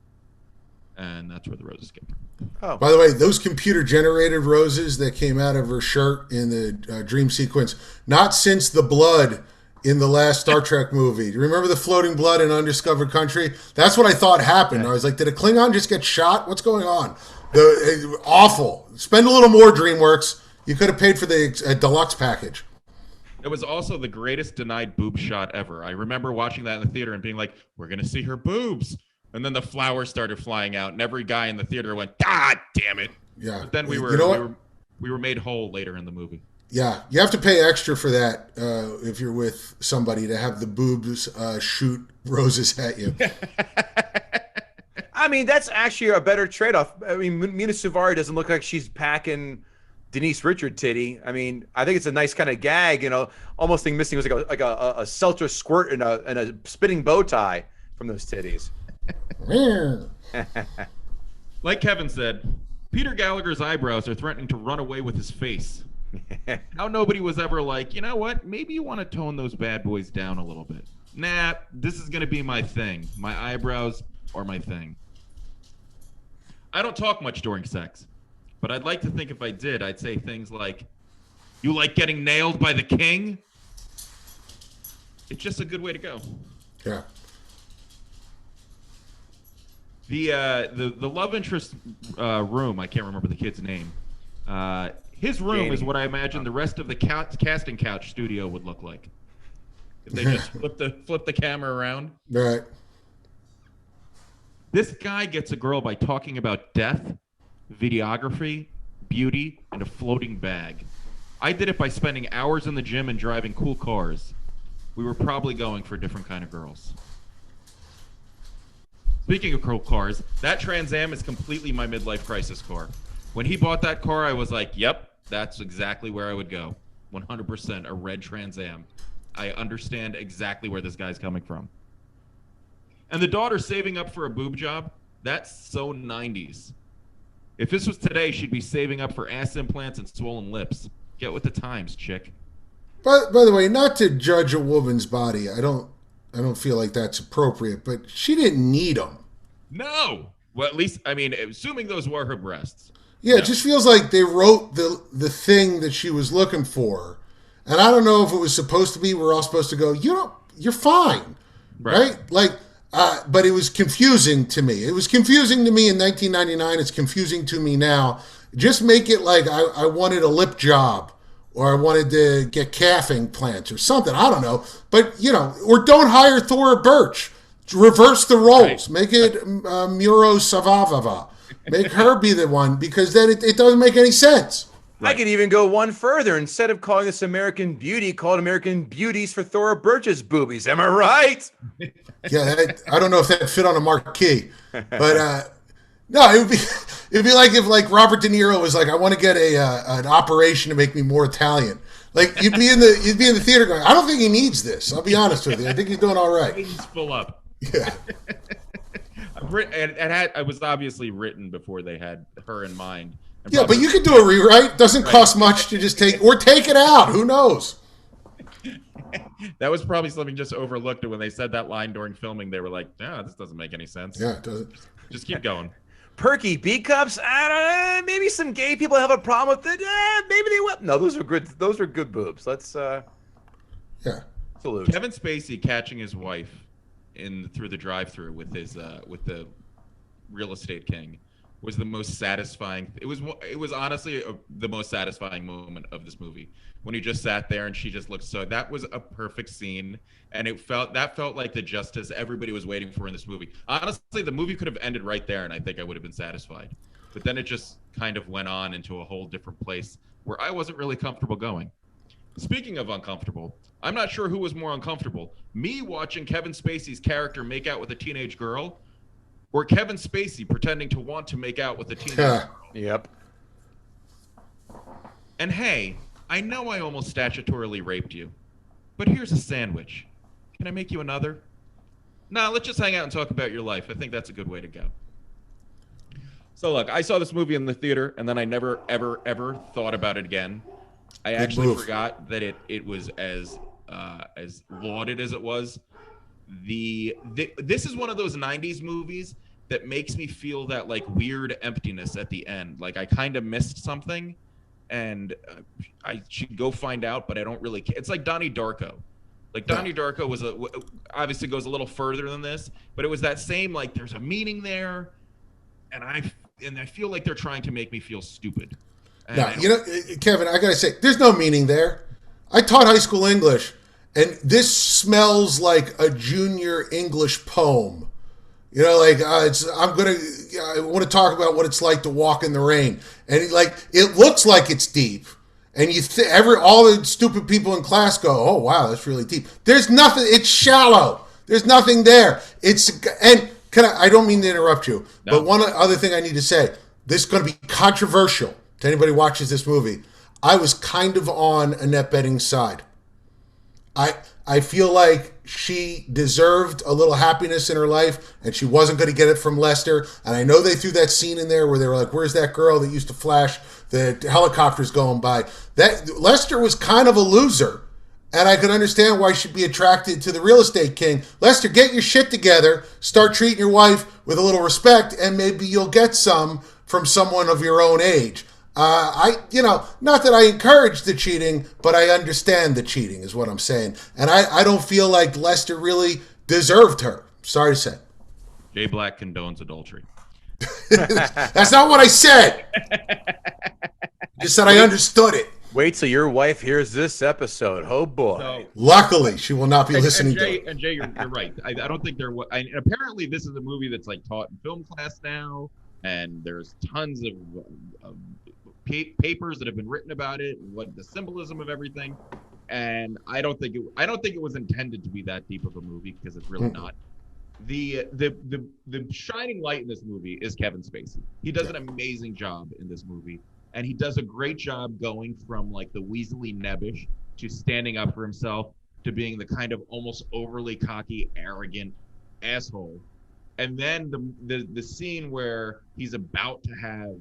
and that's where the roses came from. Oh, By the way, those computer-generated roses that came out of her shirt in the dream sequence, not since the blood in the last Star Trek movie. Do you remember the floating blood in Undiscovered Country? That's what I thought happened. I was like, did a Klingon just get shot? What's going on? Awful. Spend a little more, DreamWorks. You could have paid for the deluxe package. It was also the greatest denied boob shot ever. I remember watching that in the theater and being like, we're going to see her boobs. And then the flowers started flying out, and every guy in the theater went, God damn it. Yeah. But then we were made whole later in the movie. Yeah, you have to pay extra for that if you're with somebody to have the boobs shoot roses at you. I mean, that's actually a better trade-off. I mean, Mina Suvari doesn't look like she's packing Denise Richard titty. I mean, I think it's a nice kind of gag, almost thing missing was like a seltzer squirt and a spinning bow tie from those titties. Like Kevin said, Peter Gallagher's eyebrows are threatening to run away with his face. How nobody was ever like, you know what? Maybe you want to tone those bad boys down a little bit. Nah, this is going to be my thing. My eyebrows are my thing. I don't talk much during sex, but I'd like to think if I did, I'd say things like, you like getting nailed by the king? It's just a good way to go. Yeah. The love interest room, I can't remember the kid's name. His room Jamie. is what I imagine the rest of the casting couch studio would look like. If they just flip the camera around. Right. This guy gets a girl by talking about death, videography, beauty, and a floating bag. I did it by spending hours in the gym and driving cool cars. We were probably going for different kind of girls. Speaking of cool cars, that Trans Am is completely my midlife crisis car. When he bought that car, I was like, yep, that's exactly where I would go. 100% a red Trans Am. I understand exactly where this guy's coming from. And the daughter saving up for a boob job, that's so 90s. If this was today, she'd be saving up for ass implants and swollen lips. Get with the times, chick. By the way, not to judge a woman's body, I don't feel like that's appropriate, but she didn't need them. No! Well, at least, I mean, assuming those were her breasts. Yeah, No. It just feels like they wrote the thing that she was looking for. And I don't know if it was supposed to be, we're all supposed to go, you're fine. Right? Like, but it was confusing to me. It was confusing to me in 1999. It's confusing to me now. Just make it like I wanted a lip job or I wanted to get calf implants or something. I don't know. But, or don't hire Thora Birch. Reverse the roles. Right. Make it Muro Savavava. Make her be the one because then it doesn't make any sense. I could even go one further. Instead of calling this American Beauty, call it American Beauties for Thora Birch's boobies. Am I right? Yeah, I don't know if that fit on a marquee, but no, it'd be like if like Robert De Niro was like, I want to get an operation to make me more Italian. Like you'd be in the theater going, I don't think he needs this. I'll be honest with you. I think he's doing all right. He's full up. Yeah. It was obviously written before they had her in mind. Yeah, but you could do a rewrite. Doesn't cost much to just take it out. Who knows? That was probably something just overlooked. And when they said that line during filming, they were like, "No, this doesn't make any sense." Yeah, it doesn't. Just keep going. Perky B cups. I don't know. Maybe some gay people have a problem with it. Maybe they will. No, those are good. Those are good boobs. Let's salute. Kevin Spacey catching his wife through the drive-through with the real estate king was the most satisfying. It was honestly the most satisfying moment of this movie when he just sat there and she just looked so. That was a perfect scene, and that felt like the justice everybody was waiting for in this movie. Honestly, the movie could have ended right there, and I think I would have been satisfied. But then it just kind of went on into a whole different place where I wasn't really comfortable going. Speaking of uncomfortable, I'm not sure who was more uncomfortable: me watching Kevin Spacey's character make out with a teenage girl, or Kevin Spacey pretending to want to make out with a teenage girl. Yep. And hey, I know I almost statutorily raped you, but here's a sandwich. Can I make you another? Nah, let's just hang out and talk about your life. I think that's a good way to go. So look, I saw this movie in the theater, and then I never, ever, ever thought about it again. I actually forgot that it was as lauded as it was. This is one of those 90s movies that makes me feel that like weird emptiness at the end. Like I kind of missed something, and I should go find out, but I don't really care. It's like Donnie Darko. Like Donnie Darko was obviously goes a little further than this, but it was that same like there's a meaning there, and I feel like they're trying to make me feel stupid. No, Kevin, I gotta say, there's no meaning there. I taught high school English, and this smells like a junior English poem. You know, like I want to talk about what it's like to walk in the rain, and it looks like it's deep, and all the stupid people in class go, "Oh wow, that's really deep." There's nothing. It's shallow. There's nothing there. I don't mean to interrupt you, but one other thing I need to say. This is going to be controversial to anybody who watches this movie. I was kind of on Annette Bening's side. I feel like she deserved a little happiness in her life, and she wasn't going to get it from Lester. And I know they threw that scene in there where they were like, "Where's that girl that used to flash the helicopters going by?" That Lester was kind of a loser, and I could understand why she'd be attracted to the real estate king. Lester, get your shit together, start treating your wife with a little respect, and maybe you'll get some from someone of your own age. Not that I encourage the cheating, but I understand the cheating is what I'm saying. And I don't feel like Lester really deserved her. Sorry to say. Jay Black condones adultery. That's not what I said. Just said I understood it. Wait till your wife hears this episode. Oh boy. So, luckily, she will not be listening to it. And Jay, you're right. I don't think there was. Apparently, this is a movie that's like taught in film class now, and there's tons of papers that have been written about it, and what the symbolism of everything. And I don't think it was intended to be that deep of a movie, because it's really not. The shining light in this movie is Kevin Spacey. He does an amazing job in this movie, and he does a great job going from like the weaselly nebbish to standing up for himself to being the kind of almost overly cocky, arrogant asshole. And then the scene where he's about to have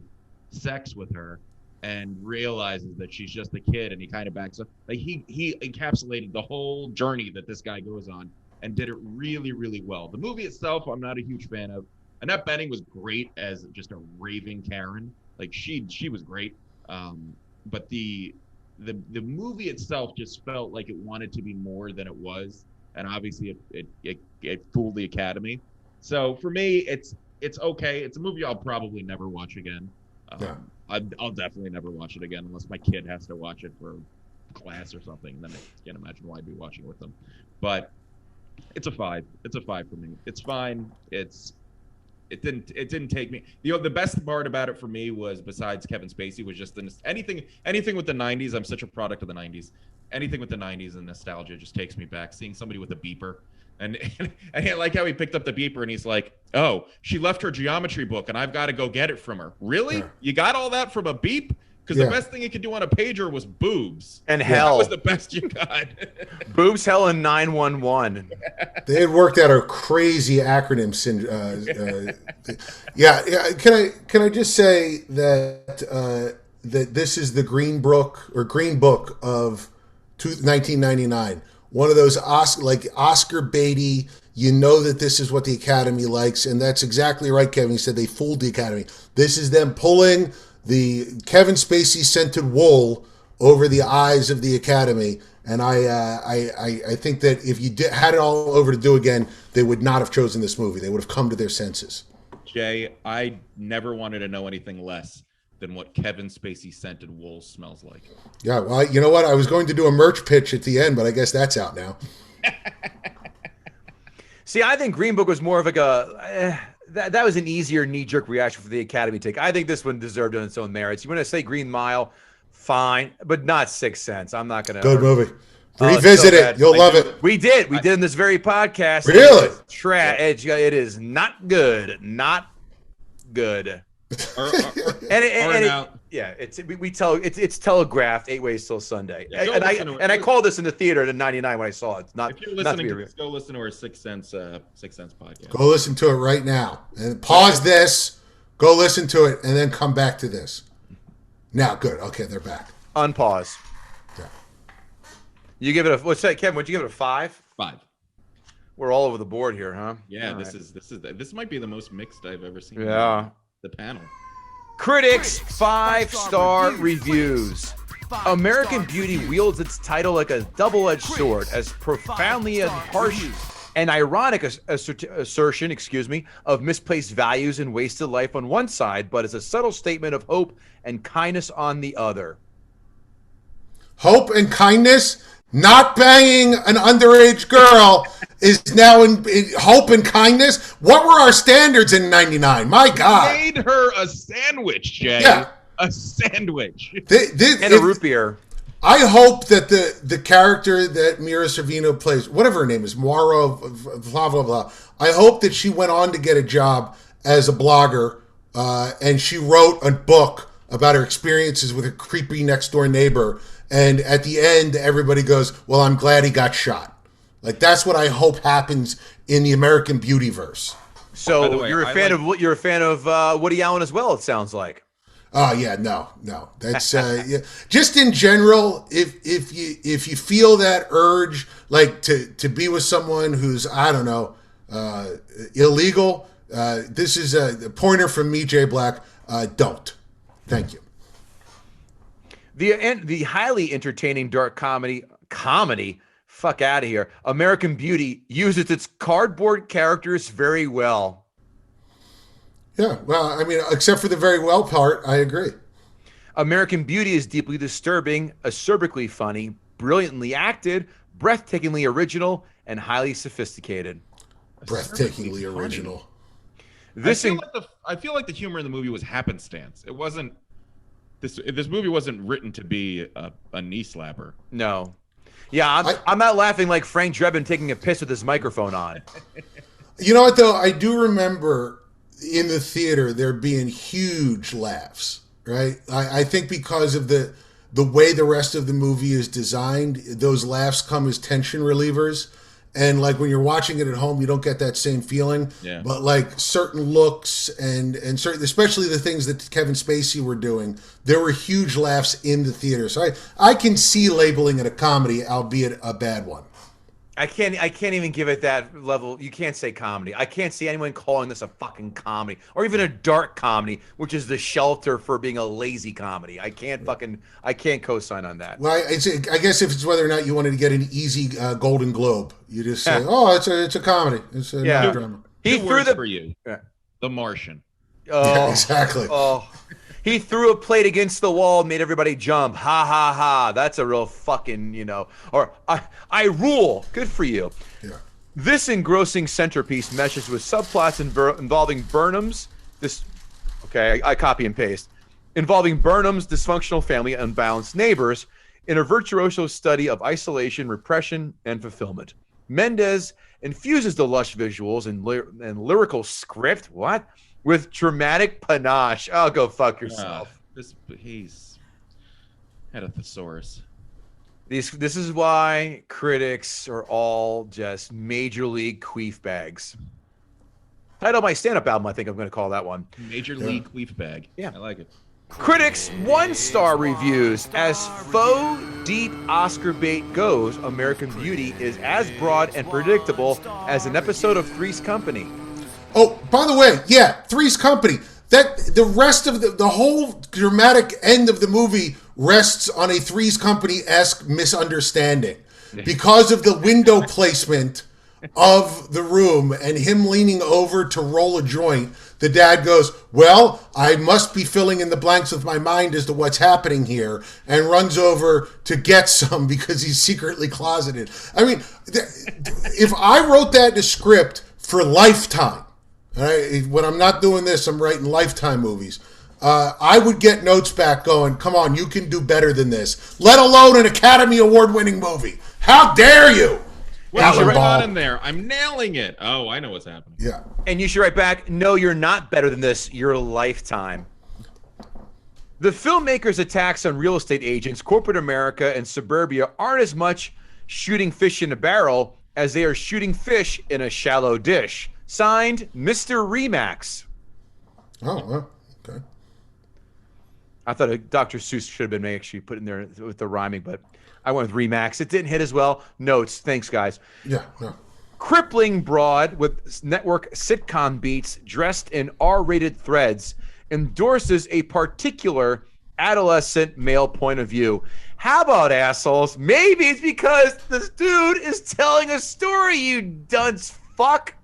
sex with her and realizes that she's just a kid, and he kind of backs up. Like he encapsulated the whole journey that this guy goes on and did it really, really well. The movie itself, I'm not a huge fan of. Annette Bening was great as just a raving Karen. Like she was great. But the movie itself just felt like it wanted to be more than it was, and obviously it fooled the Academy. So for me, it's okay. It's a movie I'll probably never watch again. I'll definitely never watch it again unless my kid has to watch it for class or something. Then I can't imagine why I'd be watching it with them. But it's a 5. It's a 5 for me. It's fine. It's It didn't take me. The best part about it for me was, besides Kevin Spacey, was just anything with the 90s. I'm such a product of the 90s. Anything with the 90s and nostalgia just takes me back. Seeing somebody with a beeper. And I like how he picked up the beeper and he's like, "Oh, she left her geometry book and I've got to go get it from her." Really? Yeah. You got all that from a beep? Because the best thing you could do on a pager was boobs. And hell. That was the best you got. Boobs, hell, and 911. They had worked out a crazy acronym. Can I just say that that this is the Green Book of 1999. One of those Oscar baity. You know that this is what the Academy likes, and that's exactly right, Kevin. You said they fooled the Academy. This is them pulling the Kevin Spacey scented wool over the eyes of the Academy, and I think that if you had it all over to do again, they would not have chosen this movie. They would have come to their senses. Jay, I never wanted to know anything less than what Kevin Spacey scented wool smells like. Yeah, well, you know what? I was going to do a merch pitch at the end, but I guess that's out now. See, I think Green Book was more of like that was an easier knee-jerk reaction for the Academy to take. I think this one deserved on its own merits. You want to say Green Mile, fine, but not Sixth Sense. I'm not going to. Good movie. Revisit it. You'll love it. We did. We did in this very podcast. Really? It is not good. Not good. It's telegraphed 8 ways till Sunday. Yeah, I called this in the theater in '99 when I saw it. It's not. If you're listening to this, go listen to our Sixth Sense podcast. Go listen to it right now and pause this. Go listen to it and then come back to this. Now, good. Okay, they're back. Unpause. Yeah. You give it a what's that, Kevin? Would you give it a 5? 5. We're all over the board here, huh? Yeah. This might be the most mixed I've ever seen. Yeah. The panel. Critics 5-star reviews. American Beauty wields its title like a double-edged sword, as profoundly and harsh and ironic assertion, of misplaced values and wasted life on one side, but as a subtle statement of hope and kindness on the other. Hope and kindness? Not banging an underage girl is now in hope and kindness. What were our standards in '99? My God! Made her a sandwich, Jay. Yeah. A sandwich. And a root beer. I hope that the character that Mira Sorvino plays, whatever her name is, Maura, blah blah blah. I hope that she went on to get a job as a blogger, and she wrote a book about her experiences with her creepy next door neighbor. And at the end, everybody goes, "Well, I'm glad he got shot." Like, that's what I hope happens in the American Beauty verse. So you're a fan of Woody Allen as well, it sounds like. Oh yeah, no. That's yeah. Just in general, if you feel that urge, like to be with someone who's, I don't know, illegal, this is a pointer from me, Jay Black. Don't. Thank you. The highly entertaining dark comedy, fuck out of here, American Beauty uses its cardboard characters very well. Yeah, well, I mean, except for the very well part, I agree. American Beauty is deeply disturbing, acerbically funny, brilliantly acted, breathtakingly original, and highly sophisticated. Breathtakingly original. I feel like the humor in the movie was happenstance. It wasn't. This movie wasn't written to be a knee slapper. No. Yeah, I'm not laughing like Frank Drebin taking a piss with his microphone on. You know what, though? I do remember in the theater there being huge laughs, right? I think because of the way the rest of the movie is designed, those laughs come as tension relievers. And like when you're watching it at home, you don't get that same feeling. Yeah. But like certain looks and certain, especially the things that Kevin Spacey were doing, there were huge laughs in the theater. So I can see labeling it a comedy, albeit a bad one. I can't even give it that level. You can't say comedy. I can't see anyone calling this a fucking comedy or even a dark comedy, which is the shelter for being a lazy comedy. I can't co-sign on that. Well, I guess if it's whether or not you wanted to get an easy Golden Globe, you just say, "Oh, it's a comedy. It's a drama." He threw for you. Yeah. The Martian. Oh, yeah, exactly. Oh. He threw a plate against the wall, made everybody jump. Ha, ha, ha. That's a real fucking, or I rule. Good for you. Yeah. This engrossing centerpiece meshes with subplots involving Burnham's. I copy and paste. Involving Burnham's dysfunctional family and unbalanced neighbors in a virtuoso study of isolation, repression, and fulfillment. Mendes infuses the lush visuals and lyrical script, with dramatic panache. Oh, go fuck yourself. He's had a thesaurus. This is why critics are all just major league queef bags. Title of my stand-up album, I think I'm going to call that one. Major league queef bag. Yeah. I like it. Critics 1-star reviews. As faux deep Oscar bait goes, American Beauty is as broad and predictable as an episode of Three's Company. Oh, by the way, yeah, Three's Company. That the rest of the whole dramatic end of the movie rests on a Three's Company-esque misunderstanding because of the window placement of the room and him leaning over to roll a joint. The dad goes, well, I must be filling in the blanks with my mind as to what's happening here, and runs over to get some because he's secretly closeted. I mean, if I wrote that in a script for Lifetime, right, when I'm not doing this, I'm writing Lifetime movies, I would get notes back going, come on, you can do better than this, let alone an Academy Award-winning movie. How dare you? What's going on in there? I'm nailing it. Oh, I know what's happening. Yeah. And you should write back, no, you're not better than this. You're Lifetime. The filmmaker's attacks on real estate agents, corporate America, and suburbia aren't as much shooting fish in a barrel as they are shooting fish in a shallow dish. Signed, Mr. Remax. Oh, well, okay. I thought a Dr. Seuss should have been actually put in there with the rhyming, but I went with Remax. It didn't hit as well. Notes. Thanks, guys. Yeah, no. Crippling broad with network sitcom beats dressed in R-rated threads endorses a particular adolescent male point of view. How about, assholes? Maybe it's because this dude is telling a story, you dunce fuck.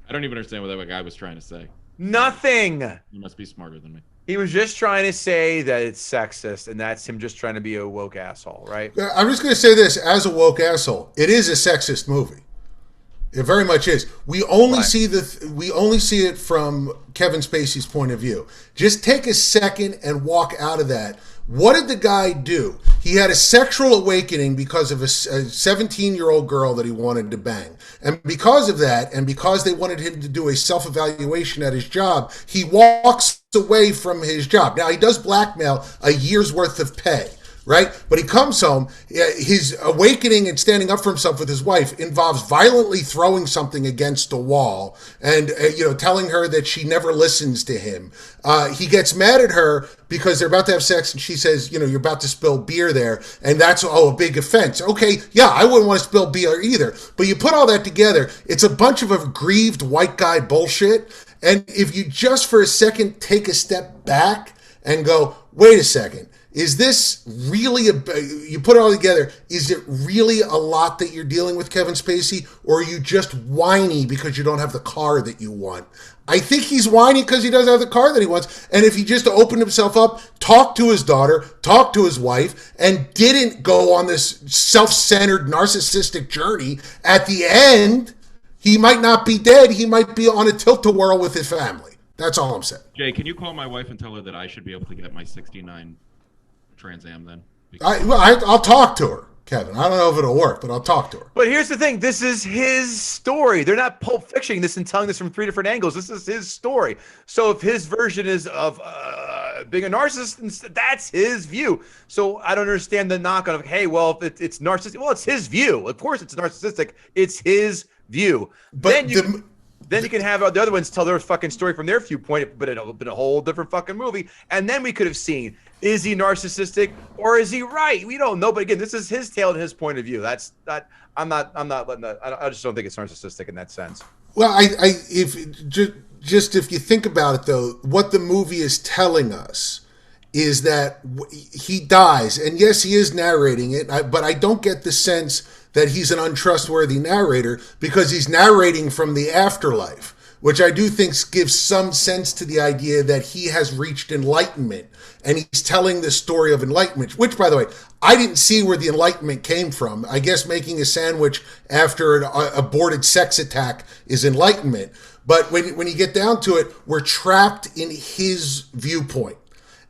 I don't even understand what that guy was trying to say. Nothing. You must be smarter than me. He was just trying to say that it's sexist, and that's him just trying to be a woke asshole, right? I'm just going to say this as a woke asshole. It is a sexist movie. It very much is. We only see it from Kevin Spacey's point of view. Just take a second and walk out of that. What did the guy do? He had a sexual awakening because of a 17-year-old girl that he wanted to bang. And because of that, and because they wanted him to do a self-evaluation at his job, he walks away from his job. Now, he does blackmail a year's worth of pay, right? But he comes home. His awakening and standing up for himself with his wife involves violently throwing something against a wall and, telling her that she never listens to him. He gets mad at her because they're about to have sex and she says, you're about to spill beer there. And that's, a big offense. Okay, yeah, I wouldn't want to spill beer either. But you put all that together, it's a bunch of aggrieved white guy bullshit. And if you just for a second take a step back and go, wait a second, is this really, you put it all together, is it really a lot that you're dealing with, Kevin Spacey, or are you just whiny because you don't have the car that you want? I think he's whiny because he doesn't have the car that he wants, and if he just opened himself up, talked to his daughter, talked to his wife, and didn't go on this self-centered, narcissistic journey, at the end, he might not be dead, he might be on a tilt-a-whirl with his family. That's all I'm saying. Jay, can you call my wife and tell her that I should be able to get my 69 Trans Am then? I'll talk to her, Kevin. I don't know if it'll work, but I'll talk to her. But here's the thing. This is his story. They're not Pulp Fictioning this and telling this from three different angles. This is his story. So if his version is of being a narcissist, that's his view. So I don't understand the knock on, hey, well, if it's narcissistic. Well, it's his view. Of course it's narcissistic. It's his view. But then you can have the other ones tell their fucking story from their viewpoint, but it'll been a whole different fucking movie. And then we could have seen, is he narcissistic or is he right? We don't know. But again, this is his tale and his point of view. That's not. I'm not letting that. I just don't think it's narcissistic in that sense. Well, if you think about it though, what the movie is telling us is that he dies, and yes, he is narrating it, but I don't get the sense that he's an untrustworthy narrator because he's narrating from the afterlife, which I do think gives some sense to the idea that he has reached enlightenment, and he's telling this story of enlightenment, which, by the way, I didn't see where the enlightenment came from. I guess making a sandwich after an aborted sex attack is enlightenment. But when you get down to it, we're trapped in his viewpoint.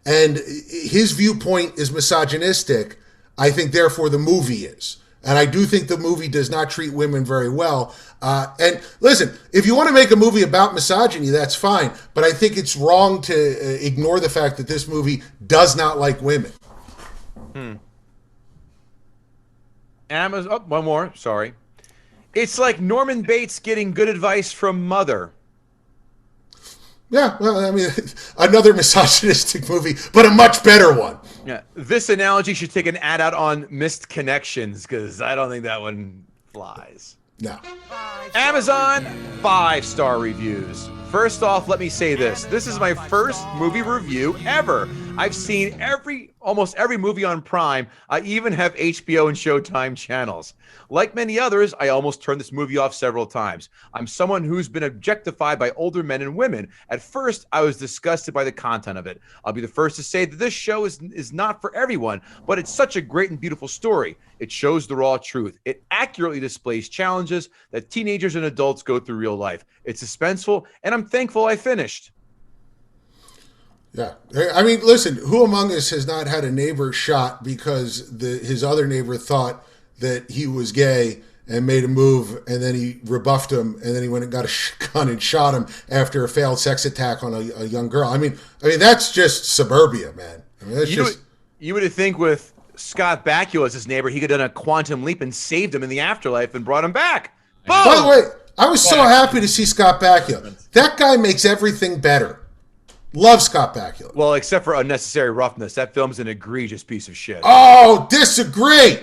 And his viewpoint is misogynistic. I think, therefore, the movie is. And I do think the movie does not treat women very well. And listen, if you want to make a movie about misogyny, that's fine. But I think it's wrong to ignore the fact that this movie does not like women. Amazon. Oh, one more. Sorry. It's like Norman Bates getting good advice from Mother. Yeah, well, I mean, another misogynistic movie, but a much better one. Yeah, this analogy should take an ad out on Missed Connections, because I don't think that one flies. No. Amazon 5-star reviews. First off, let me say this. This is my first movie review ever. I've seen almost every movie on Prime. I even have HBO and Showtime channels. Like many others, I almost turned this movie off several times. I'm someone who's been objectified by older men and women. At first, I was disgusted by the content of it. I'll be the first to say that this show is not for everyone, but it's such a great and beautiful story. It shows the raw truth. It accurately displays challenges that teenagers and adults go through real life. It's suspenseful, and I'm thankful I finished. Yeah. I mean, listen, who among us has not had a neighbor shot because his other neighbor thought that he was gay and made a move, and then he rebuffed him, and then he went and got a gun and shot him after a failed sex attack on a young girl. I mean, that's just suburbia, man. I mean, you would think with Scott Bakula as his neighbor, he could have done a quantum leap and saved him in the afterlife and brought him back. Boom! By the way, I was so happy to see Scott Bakula. That guy makes everything better. Love Scott Bakula. Well, except for Unnecessary Roughness. That film's an egregious piece of shit. Oh, disagree.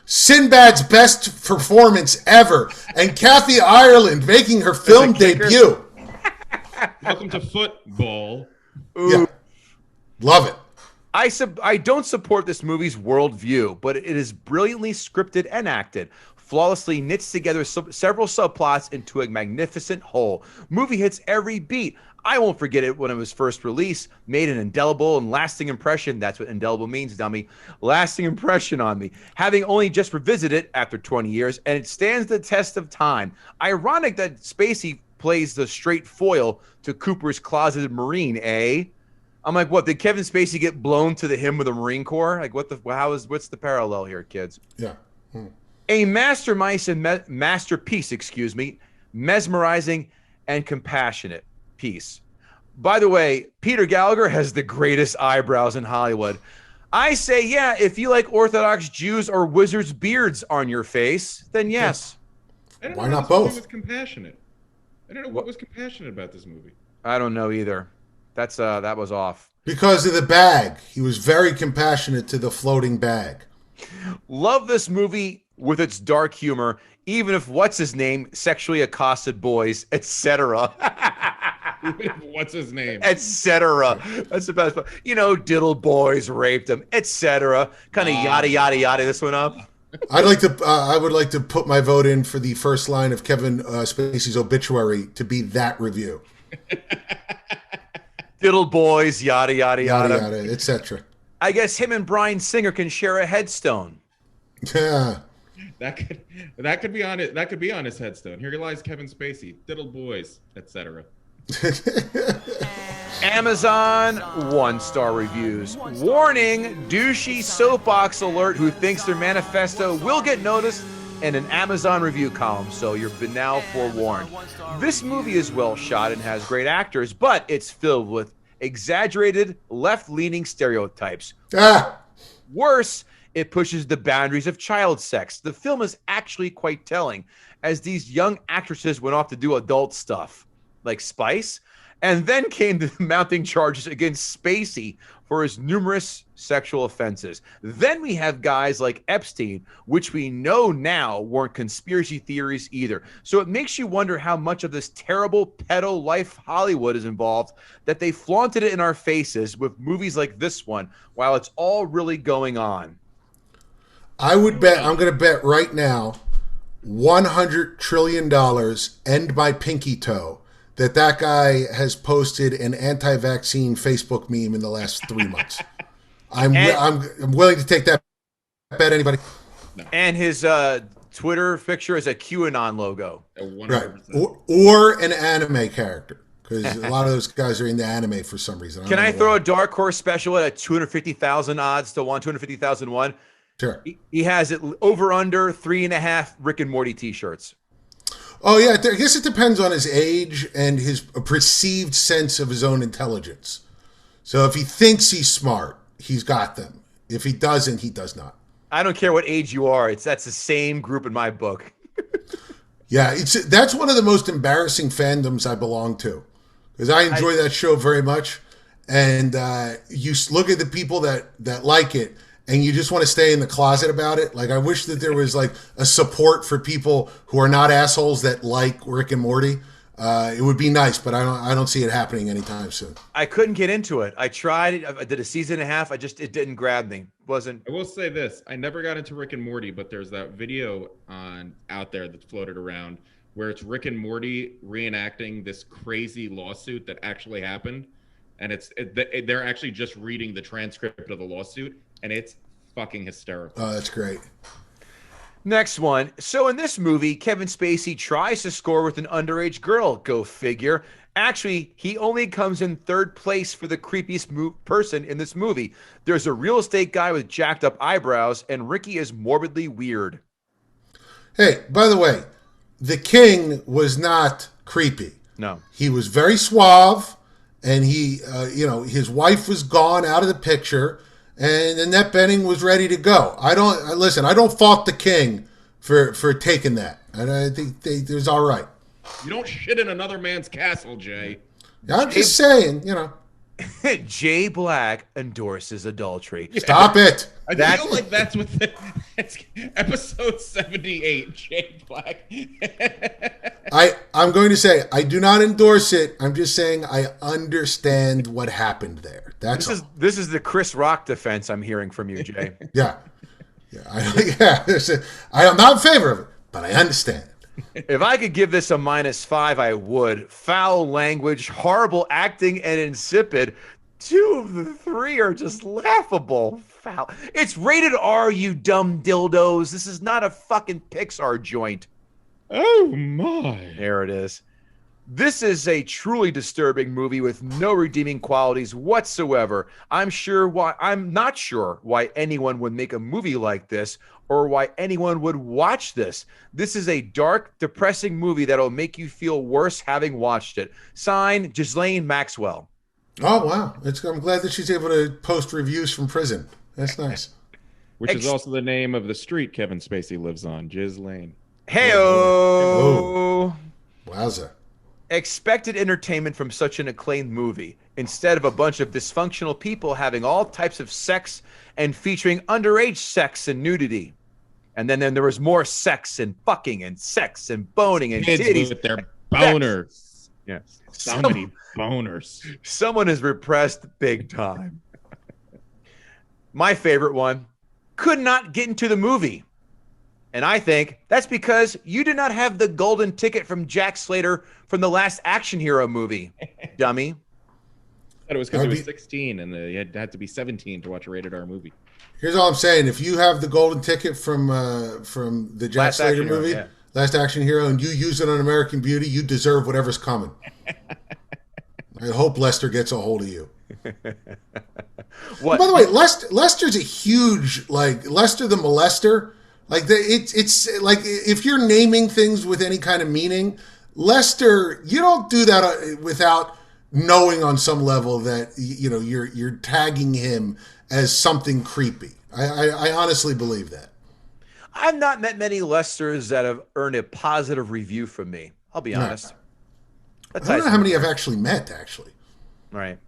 Sinbad's best performance ever. And Kathy Ireland making her film debut. Welcome to football. Yeah. Love it. I don't support this movie's worldview, but it is brilliantly scripted and acted. Flawlessly knits together several subplots into a magnificent whole. Movie hits every beat. I won't forget it when it was first released. Made an indelible and lasting impression. That's what indelible means, dummy. Lasting impression on me. Having only just revisited it after 20 years, and it stands the test of time. Ironic that Spacey plays the straight foil to Cooper's closeted Marine, eh? I'm like, what? Did Kevin Spacey get blown to the hymn of the Marine Corps? Like, what's the parallel here, kids? Yeah. A masterpiece, mesmerizing and compassionate piece. By the way, Peter Gallagher has the greatest eyebrows in Hollywood. I say, yeah, if you like Orthodox Jews or wizards' beards on your face, then yes. Why not both? Was compassionate. I don't know what was compassionate about this movie. I don't know either. That was off. Because of the bag. He was very compassionate to the floating bag. Love this movie with its dark humor, even if what's his name sexually accosted boys, etc. What's his name? Etc. That's the best part. Diddle boys raped him, etc. Kind of yada yada yada this one up. I would like to put my vote in for the first line of Kevin Spacey's obituary to be that review. Diddle boys, yada yada yada, yada yada, etc. I guess him and Bryan Singer can share a headstone. Yeah. That could be on it. That could be on his headstone. Here lies Kevin Spacey, diddle boys, etc. Amazon 1-star reviews. Warning, douchey soapbox alert who thinks their manifesto will get noticed in an Amazon review column, so you've been now forewarned. This movie is well shot and has great actors, but it's filled with exaggerated left-leaning stereotypes. Worse, it pushes the boundaries of child sex. The film is actually quite telling, as these young actresses went off to do adult stuff, like Spice, and then came the mounting charges against Spacey for his numerous sexual offenses. Then we have guys like Epstein, which we know now weren't conspiracy theories either. So it makes you wonder how much of this terrible pedo life Hollywood is involved, that they flaunted it in our faces with movies like this one, while it's all really going on. I would bet, I'm going to bet right now, $100 trillion and my pinky toe that guy has posted an anti-vaccine Facebook meme in the last 3 months. I'm willing to take that bet. Anybody? And his Twitter picture is a QAnon logo. Right. Or an anime character. Because a lot of those guys are in the anime for some reason. Can I throw a dark horse special at a 250,000 odds to 250,001? Sure. He has it over under 3.5 Rick and Morty t-shirts. Oh, yeah. I guess it depends on his age and his perceived sense of his own intelligence. So if he thinks he's smart, he's got them. If he doesn't, he does not. I don't care what age you are. That's the same group in my book. Yeah, that's one of the most embarrassing fandoms I belong to. Because I enjoy that show very much. And you look at the people that like it, and you just want to stay in the closet about it. Like, I wish that there was like a support for people who are not assholes that like Rick and Morty. It would be nice, but I don't see it happening anytime soon. I couldn't get into it. I tried. I did a season and a half. It didn't grab me. I will say this: I never got into Rick and Morty, but there's that video out there that's floated around where it's Rick and Morty reenacting this crazy lawsuit that actually happened, and they're actually just reading the transcript of the lawsuit, and it's fucking hysterical. Oh, that's great. Next one. So in this movie, Kevin Spacey tries to score with an underage girl. Go figure. Actually, he only comes in third place for the creepiest person in this movie. There's a real estate guy with jacked up eyebrows, and Ricky is morbidly weird. Hey, by the way, the king was not creepy. No. He was very suave, and he, his wife was gone out of the picture, and Annette Bening was ready to go. I don't fault the king for taking that. And I think it was all right. You don't shit in another man's castle, Jay. I'm just saying, Jay Black endorses adultery. Stop it. I feel like that's what that's episode 78, Jay Black. I'm going to say I do not endorse it. I'm just saying I understand what happened there. This is the Chris Rock defense I'm hearing from you, Jay. Yeah. I am not in favor of it, but I understand. If I could give this a -5, I would. Foul language, horrible acting, and insipid. 2 of the 3 are just laughable. Foul. It's rated R, you dumb dildos. This is not a fucking Pixar joint. Oh my. There it is. This is a truly disturbing movie with no redeeming qualities whatsoever. I'm not sure why anyone would make a movie like this or why anyone would watch this. This is a dark, depressing movie that'll make you feel worse having watched it. Signed, Ghislaine Maxwell. Oh, wow. I'm glad that she's able to post reviews from prison. That's nice. Which is also the name of the street Kevin Spacey lives on, Ghislaine. Hey-oh! Wowza. Expected entertainment from such an acclaimed movie instead of a bunch of dysfunctional people having all types of sex and featuring underage sex and nudity. And then there was more sex and fucking and sex and boning and kids titties. With their boners. Yes. So many boners. Someone is repressed big time. My favorite one, could not get into the movie. And I think that's because you did not have the golden ticket from Jack Slater from the last action hero movie, dummy. It was because he was 16 and he had to be 17 to watch a rated R movie. Here's all I'm saying. If you have the golden ticket from the Jack Slater movie, Last Action Hero, and you use it on American Beauty, you deserve whatever's coming. I hope Lester gets a hold of you. What? By the way, Lester's a huge, Lester the Molester. It's like if you're naming things with any kind of meaning, Lester, you don't do that without knowing on some level that you're tagging him as something creepy. I honestly believe that. I've not met many Lesters that have earned a positive review from me. I'll be honest. I don't know how many I've actually met, actually. Right.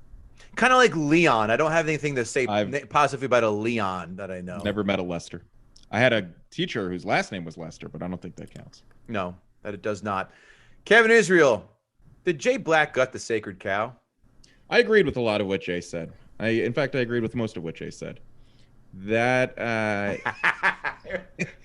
Kind of like Leon. I don't have anything to say positively about a Leon that I know. Never met a Lester. I had a teacher whose last name was Lester, but I don't think that counts. No, that it does not. Kevin Israel, did Jay Black gut the sacred cow? I agreed with a lot of what Jay said. In fact, I agreed with most of what Jay said. That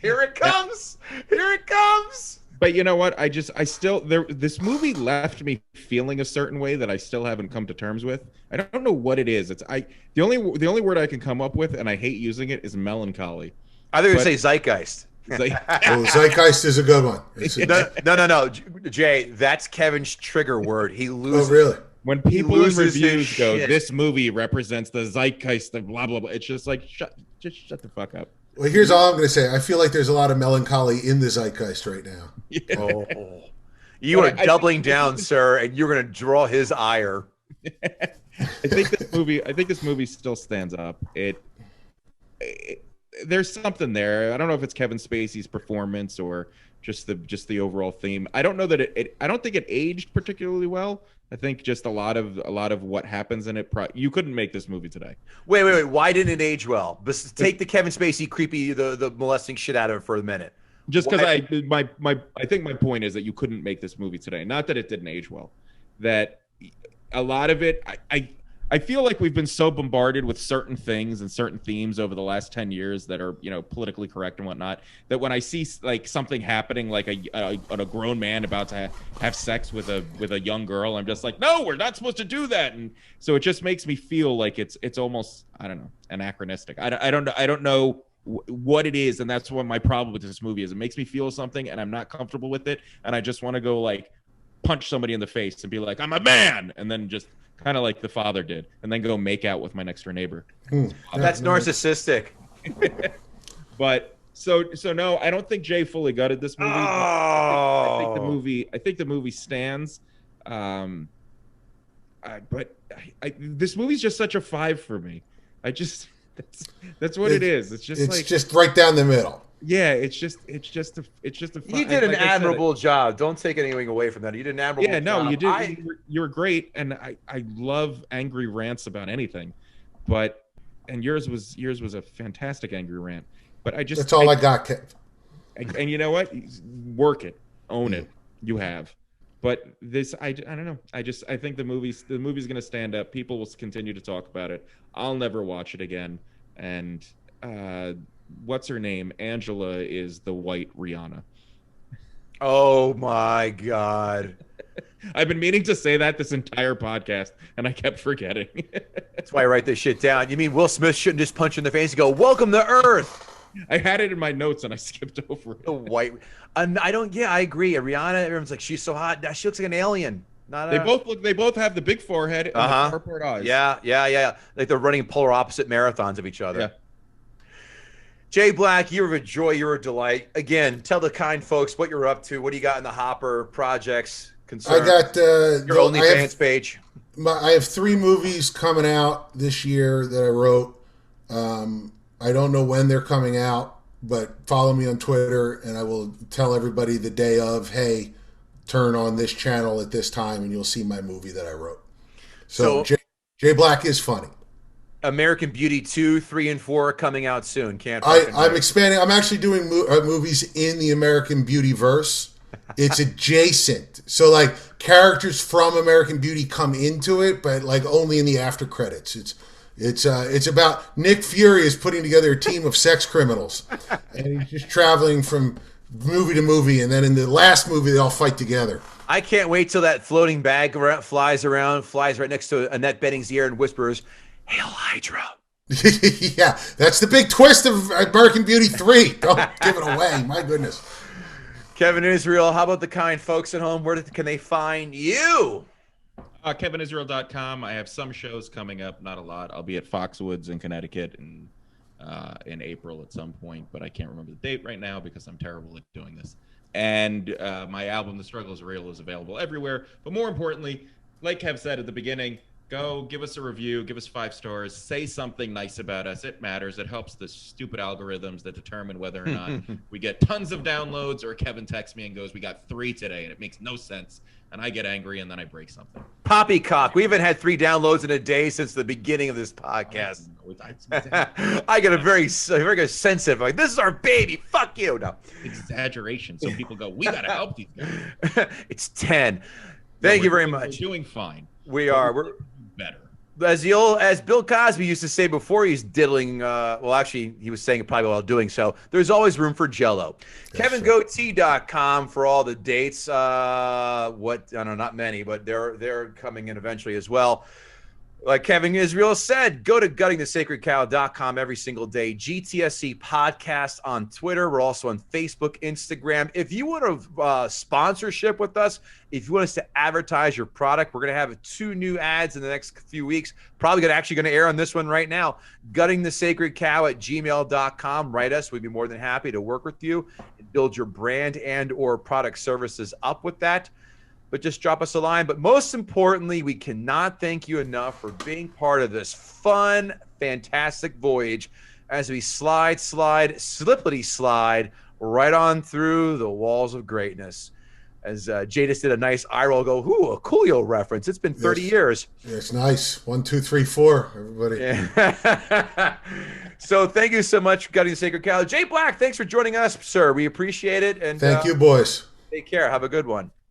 Here it comes. Here it comes. But you know what? This movie left me feeling a certain way that I still haven't come to terms with. I don't know what it is. The only word I can come up with, and I hate using it, is melancholy. I think you say zeitgeist. Zeitgeist is a good one. No. Jay, that's Kevin's trigger word. He loses. Oh, really? When people in loses his reviews go, shit. "This movie represents the zeitgeist of blah blah blah," it's just like shut the fuck up. Well, here's all I'm going to say. I feel like there's a lot of melancholy in the zeitgeist right now. Yeah. Oh, you are doubling down, sir, and you're going to draw his ire. I think this movie still stands up. There's something there. I don't know if it's Kevin Spacey's performance or just the overall theme. I don't know that I don't think it aged particularly well. I think just a lot of what happens in it. You couldn't make this movie today. Wait. Why didn't it age well? Take the Kevin Spacey creepy, the molesting shit out of it for a minute. Just because I think my point is that you couldn't make this movie today. Not that it didn't age well. That a lot of it, I feel like we've been so bombarded with certain things and certain themes over the last 10 years that are, politically correct and whatnot, that when I see like something happening, like a grown man about to have sex with a young girl, I'm just like, no, we're not supposed to do that. And so it just makes me feel like it's almost, I don't know, anachronistic. I don't know what it is. And that's what my problem with this movie is. It makes me feel something and I'm not comfortable with it. And I just want to go like punch somebody in the face and be like, I'm a man. And then just kind of like the father did, and then go make out with my next door neighbor. That's narcissistic. But so no, I don't think Jay fully gutted this movie. Oh. I think the movie stands. But this movie's just such a 5 for me. That's what it is. It's just right down the middle. Yeah, it's just a. You did an admirable job. Don't take anything away from that. You did an admirable job. Yeah, no, you did. You were great, and I love angry rants about anything, and yours was a fantastic angry rant. But that's all I got, Kev. And you know what? Work it, own it. You have. But this, I don't know. I think the movie's going to stand up. People will continue to talk about it. I'll never watch it again. And what's her name? Angela is the white Rihanna. Oh my God. I've been meaning to say that this entire podcast, and I kept forgetting. That's why I write this shit down. You mean Will Smith shouldn't just punch you in the face and go, "Welcome to Earth"? I had it in my notes and I skipped over it. The white. And I agree. Rihanna, everyone's like, she's so hot. She looks like an alien. They both have the big forehead and the hard-part eyes. Yeah. Like they're running polar opposite marathons of each other. Yeah. Jay Black, you're a joy, you're a delight. Again, tell the kind folks what you're up to. What do you got in the hopper, projects, concerns? I got your OnlyFans page. I have 3 movies coming out this year that I wrote. I don't know when they're coming out, but follow me on Twitter, and I will tell everybody the day of, hey, turn on this channel at this time, and you'll see my movie that I wrote. So Jay Black is funny. American Beauty 2, 3, and 4 are coming out soon. I'm expanding. I'm actually doing movies in the American Beauty verse. It's adjacent. So, like, characters from American Beauty come into it, but, like, only in the after credits. It's about Nick Fury is putting together a team of sex criminals, and he's just traveling from movie to movie, and then in the last movie they all fight together. I can't wait till that floating bag flies right next to Annette Bening's ear and whispers, "Hail Hydra." Yeah, that's the big twist of American Beauty 3. Don't give it away. My goodness. Kevin Israel, how about the kind folks at home? Where can they find you? KevinIsrael.com. I have some shows coming up, not a lot. I'll be at Foxwoods in Connecticut in April at some point, but I can't remember the date right now because I'm terrible at doing this. And my album, The Struggle is Real, is available everywhere. But more importantly, like Kev said at the beginning, go give us a review, give us 5 stars, say something nice about us. It matters. It helps the stupid algorithms that determine whether or not we get tons of downloads, or Kevin texts me and goes, "We got 3 today," and it makes no sense. And I get angry, and then I break something. Poppycock. We haven't had 3 downloads in a day since the beginning of this podcast. I get a very good sense of, like, this is our baby. Fuck you. No. Exaggeration. So people go, we got to help these guys. It's 10. Thank you very much. We're doing fine. We are. We're better. As Bill Cosby used to say before he's diddling, well, actually, he was saying it probably while doing so, there's always room for Jell-O. KevinGoatee.com for all the dates. I don't know, not many, but they're coming in eventually as well. Like Kevin Israel said, go to guttingthesacredcow.com every single day. GTSC podcast on Twitter. We're also on Facebook, Instagram. If you want a sponsorship with us, if you want us to advertise your product, we're going to have 2 new ads in the next few weeks. Probably going to air on this one right now. Guttingthesacredcow@gmail.com. Write us. We'd be more than happy to work with you and build your brand and or product services up with that. But just drop us a line. But most importantly, we cannot thank you enough for being part of this fun, fantastic voyage as we slippity slide right on through the walls of greatness. As Jay just did a nice eye roll, go, ooh, a Coolio reference. It's been 30 years. Yeah, it's nice. 1, 2, 3, 4, everybody. Yeah. So thank you so much for Gutting the Sacred Cow. Jay Black, thanks for joining us, sir. We appreciate it. And thank you, boys. Take care. Have a good one.